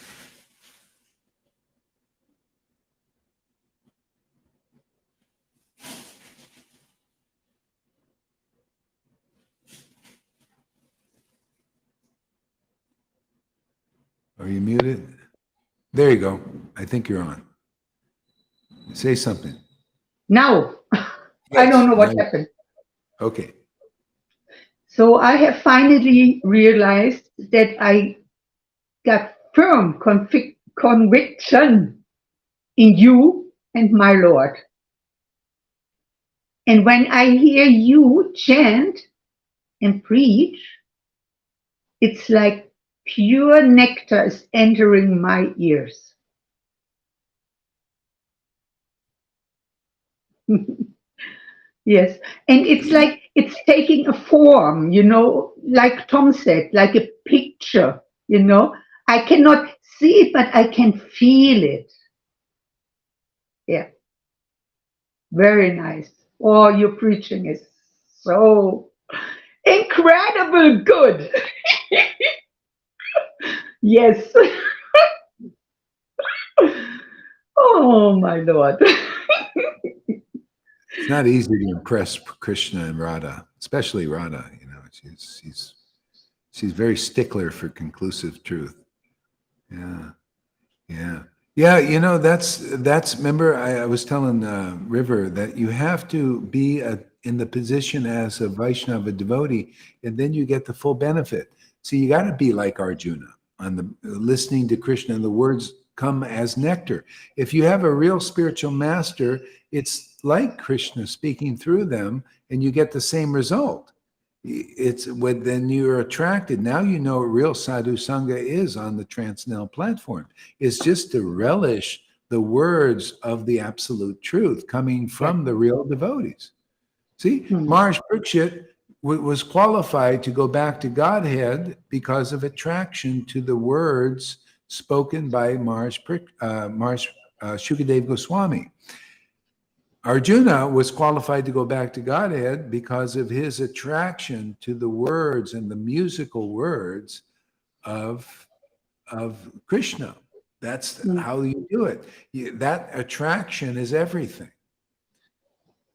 Are you muted? There you go. I think you're on. Say something. Now, Yes, I don't know what happened. Okay. So I have finally realized that I got firm conviction in you and my Lord. And when I hear you chant and preach, it's like pure nectar is entering my ears. Yes. And it's like it's taking a form, like Tom said, like a picture, I cannot see it, but I can feel it. Yeah. Very nice. Oh, your preaching is so incredible good. Yes. Oh, my Lord. It's not easy to impress Krishna and Radha, especially Radha. She's very stickler for conclusive truth. Yeah. That's. Remember, I was telling River that you have to be in the position as a Vaishnava devotee, and then you get the full benefit. So you got to be like Arjuna on listening to Krishna, and the words come as nectar. If you have a real spiritual master, it's like Krishna speaking through them, and you get the same result. It's when then you're attracted. Now you know what real Sadhu Sangha is on the transcendental platform. It's just to relish the words of the absolute truth coming from the real devotees. See, Maharaj Parikshit was qualified to go back to Godhead because of attraction to the words spoken by Maharaj Shukadev Goswami. Arjuna was qualified to go back to Godhead because of his attraction to the words and the musical words of Krishna. That's how you do it. That attraction is everything.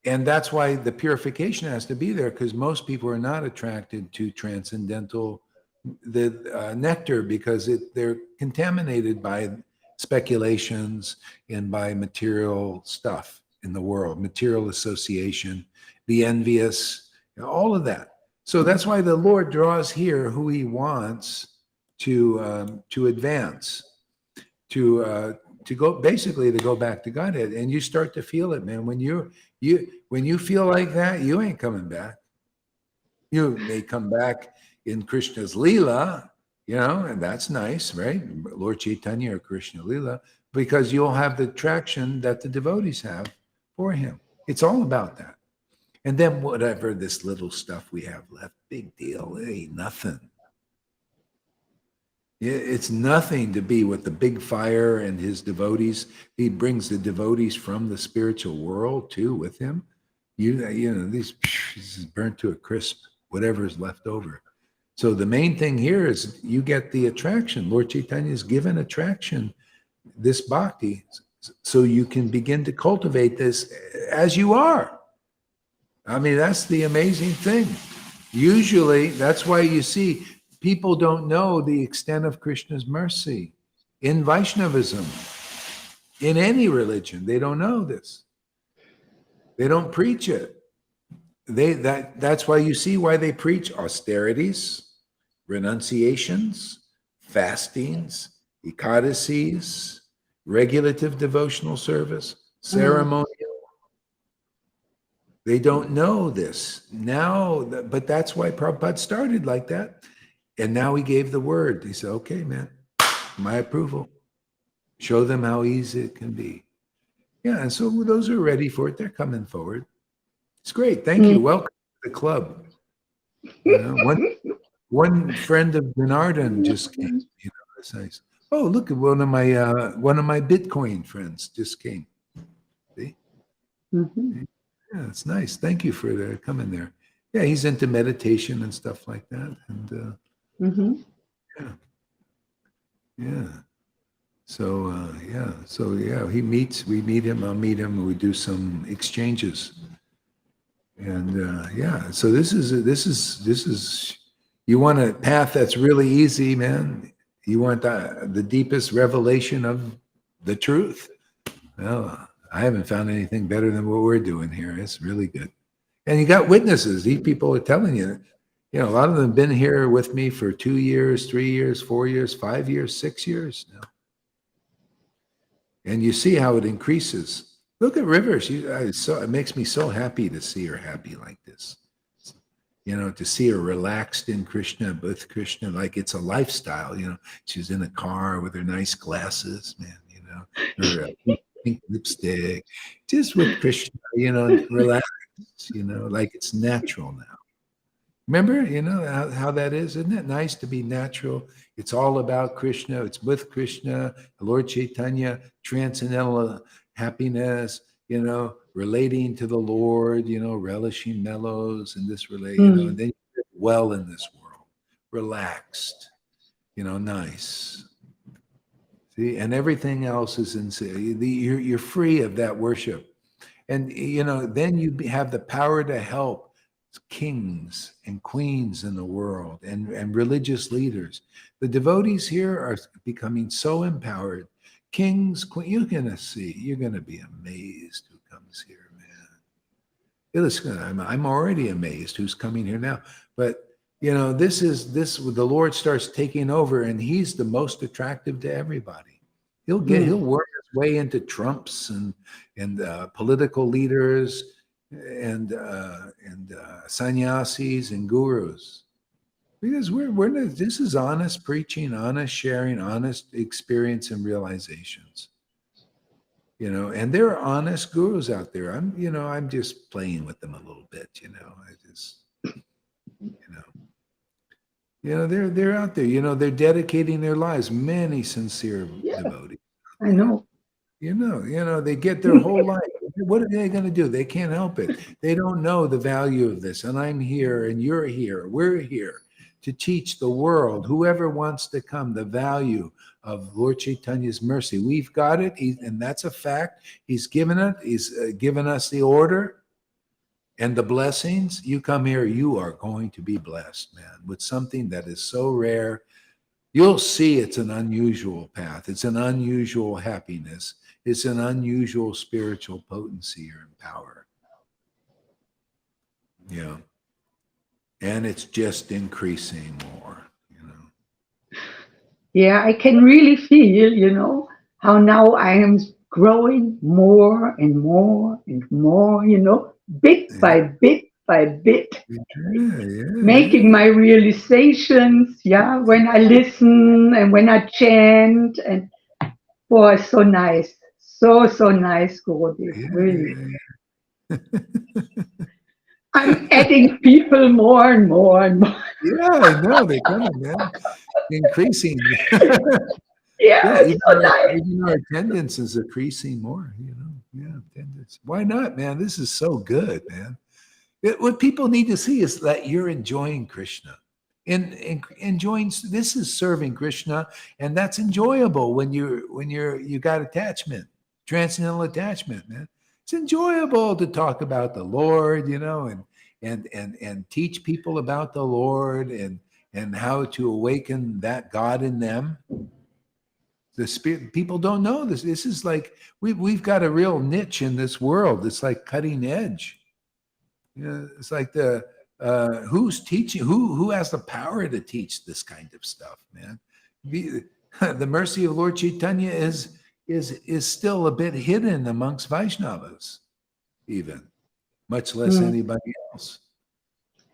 And that's why the purification has to be there, because most people are not attracted to transcendental nectar because they're contaminated by speculations and by material stuff in the world, material association, the envious, all of that. So that's why the Lord draws here who he wants to advance, to go, basically to go back to Godhead. And you start to feel it, man. When you feel like that, you ain't coming back. You may come back in Krishna's Leela, and that's nice, right? Lord Caitanya or Krishna Leela, because you'll have the attraction that the devotees have for him. It's all about that. And then whatever this little stuff we have left, big deal. It ain't nothing. It's nothing to be with the big fire and his devotees. He brings the devotees from the spiritual world too with him. These is burnt to a crisp, whatever is left over. So the main thing here is you get the attraction. Lord Caitanya is given attraction, this bhakti, so you can begin to cultivate this as you are. I mean, that's the amazing thing. Usually, that's why you see people don't know the extent of Krishna's mercy in Vaishnavism, in any religion. They don't know this. They don't preach it. That's why you see why they preach austerities, renunciations, fastings, ekadasis, regulative devotional service, ceremonial. They don't know this now, but that's why Prabhupada started like that. And now he gave the word. He said, okay, man, my approval. Show them how easy it can be. Yeah, and so those who are ready for it, they're coming forward. It's great. Thank you. Welcome to the club. One friend of Bernardin just came. That's nice. Oh, look at one of my Bitcoin friends just came. See? Yeah, it's nice. Thank you for coming there. Yeah, he's into meditation and stuff like that. And yeah. So we meet him. I'll meet him. And we do some exchanges. And so this is. You want a path that's really easy, man. You want the deepest revelation of the truth. Well, I haven't found anything better than what we're doing here. It's really good. And you got witnesses. These people are telling you, a lot of them have been here with me for 2 years, 3 years, 4 years, 5 years, 6 years now. And you see how it increases. Look at Rivers. It makes me so happy to see her happy like this. To see her relaxed in Krishna, with Krishna, like it's a lifestyle. She's in a car with her nice glasses, man. Her pink lipstick, just with Krishna. Relaxed. Like it's natural now. Remember, how that is? Isn't it nice to be natural? It's all about Krishna. It's with Krishna, Lord Caitanya, transcendental happiness, relating to the Lord, relishing mellows and this and then you live well in this world, relaxed, nice. See, and everything else is you're free of that worship. And, then you have the power to help kings and queens in the world and religious leaders. The devotees here are becoming so empowered. Kings, you're going to be amazed who comes here, man. I'm already amazed who's coming here now. But, the Lord starts taking over and he's the most attractive to everybody. He'll work his way into Trumps and political leaders, and sannyasis and gurus, because this is honest preaching, honest sharing, honest experience and realizations. And there are honest gurus out there. I'm just playing with them a little bit. I just, they're out there. They're dedicating their lives. Many sincere devotees. I know. They get their whole life. What are they going to do? They can't help it. They don't know the value of this. And I'm here, and you're here. We're here to teach the world, whoever wants to come, the value of Lord Chaitanya's mercy. We've got it, and that's a fact. He's given it. He's given us the order and the blessings. You come here, you are going to be blessed, man, with something that is so rare. You'll see it's an unusual path. It's an unusual happiness. It's an unusual spiritual potency or power. And it's just increasing more, Yeah, I can really feel, how now I am growing more and more and more, bit by bit by bit, making my realizations, when I listen and when I chant, and boy, so nice. So nice, Gurudev, really. I'm adding people more and more and more. Yeah, I know, they're coming, man. Increasing. It's so nice. Even our attendance is increasing more, attendance. Why not, man? This is so good, man. What people need to see is that you're enjoying Krishna. Enjoying, this is serving Krishna, and that's enjoyable when you got attachment, transcendental attachment, man. It's enjoyable to talk about the Lord, and teach people about the Lord and how to awaken that God in them. The spirit, people don't know this. This is like we've got a real niche in this world. It's like cutting edge. It's like who's teaching? Who has the power to teach this kind of stuff, man? The mercy of Lord Caitanya is still a bit hidden amongst Vaishnavas, even, much less anybody else.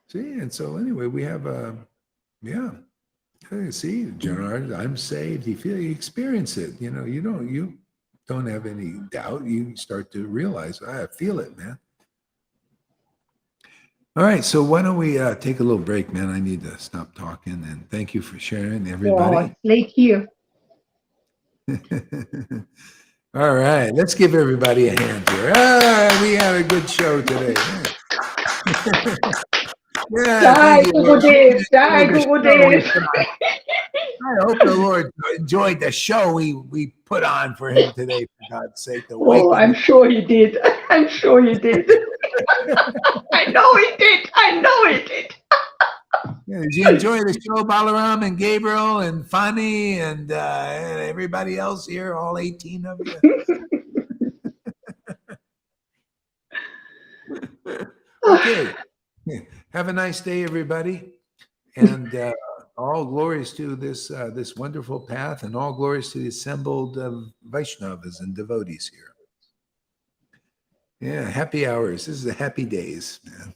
See, and so anyway, we have see, Gerard, I'm saved. You experience it. You don't have any doubt. You start to realize, I feel it, man. All right, so why don't we take a little break, man? I need to stop talking, and thank you for sharing, everybody. Oh, it's late here. All right, let's give everybody a hand here. We had a good show today. Jai Gurudev, Jai Gurudev. I hope the Lord enjoyed the show we put on for him today, for God's sake. I'm sure he did. I'm sure he did. I know he did. I know he did. Did you enjoy the show, Balaram and Gabriel and Fani and everybody else here, all 18 of you? Okay. Have a nice day, everybody. And all glories to this wonderful path, and all glories to the assembled Vaishnavas and devotees here. Yeah, happy hours. This is the happy days, man.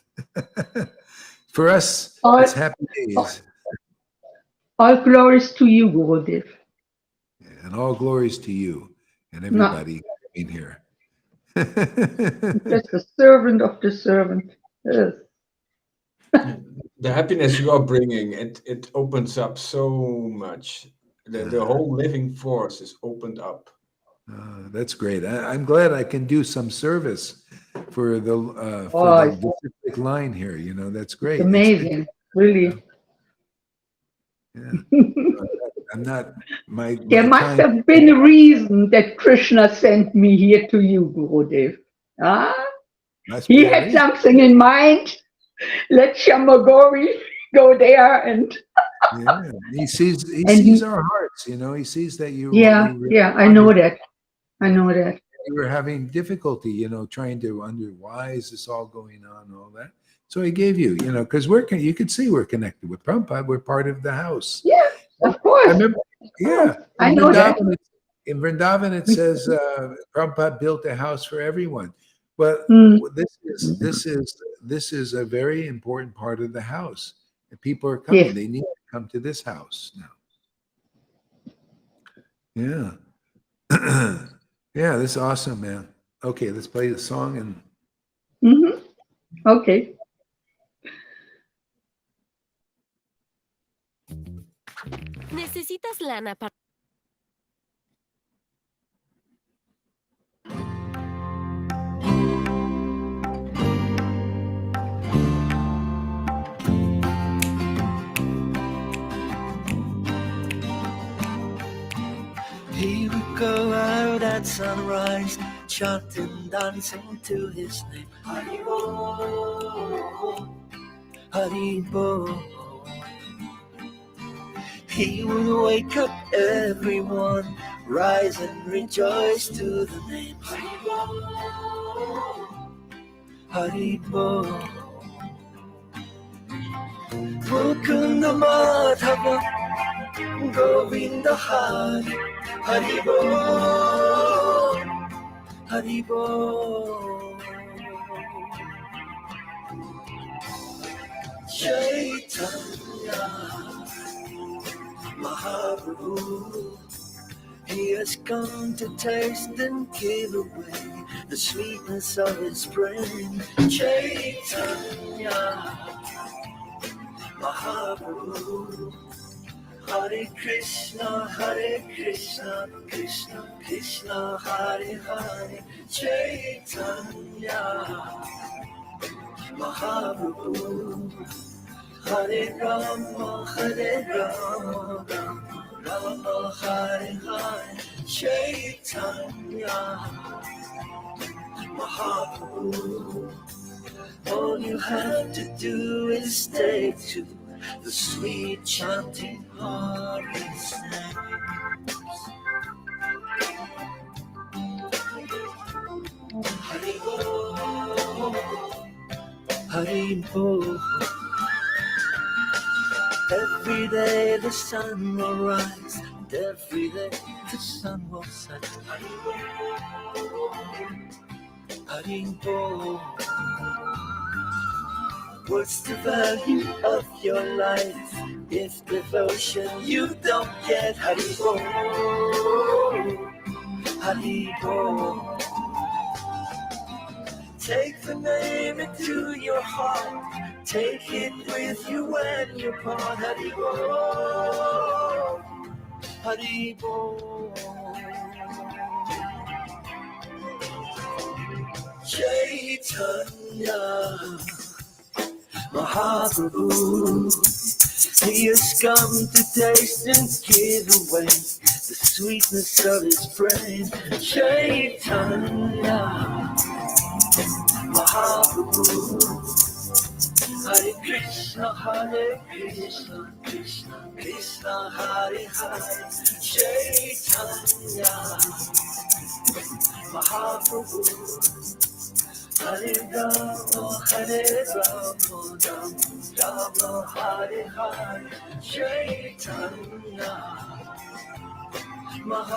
For us, it's happy days. All glories to you, Gurudev. Yeah, and all glories to you and everybody in here. Just a servant of the servant. Yes. The happiness you are bringing, it opens up so much. The whole living force is opened up. That's great. I'm glad I can do some service for the Pacific line here. That's great. Amazing, really. Yeah. I'm not my. There must have been a reason that Krishna sent me here to you, Gurudev. He had something in mind. Let Shamagori go there and. He sees our hearts. He sees that you. I know that. I know that. You were having difficulty, trying to why is this all going on and all that. So he gave you, because you could see we're connected with Prabhupada. We're part of the house. Yeah, of course. I remember, I know that. In Vrindavan, it says Prabhupada built a house for everyone. Well, Mm. this is a very important part of the house. And people are coming. Yes. They need to come to this house now. Yeah. Yeah, this is awesome, man. Okay, let's play the song and Mm-hmm. Okay. ¿Necesitas lana para... He would go out at sunrise, chanting, dancing to his name. Haribo, Haribo. He would wake up everyone, rise and rejoice to the name. Haribo, Haribo. Mukunda Madhava, Govinda Hari, Haribo, Haribo. Chaitanya Mahaprabhu, he has come to taste and give away the sweetness of his brain. Chaitanya Mahaprabhu, Hare Krishna, Krishna Krishna, Hare Hare. Chaitanya Mahaprabhu, Hare Rama, Rama Hare Hare. Chaitanya Mahaprabhu, all you have to do is stay to the sweet chanting Hari's name. Haribo, Haribo. Every day the sun will rise, and every day the sun will set. Haribo, Haribo. What's the value of your life if devotion you don't get? Haribo, Haribo. Take the name into your heart, take it with you when you part. Haribo, Haribo. Chaitanya Mahaprabhu, he has come to taste and give away the sweetness of his brain. Chaitanya Mahaprabhu, Hare Krishna, Krishna Krishna, Hare Hare. Chaitanya Mahaprabhu, Hare Rama, Rama Hare Hare. Chaitanya Mahaprabhu.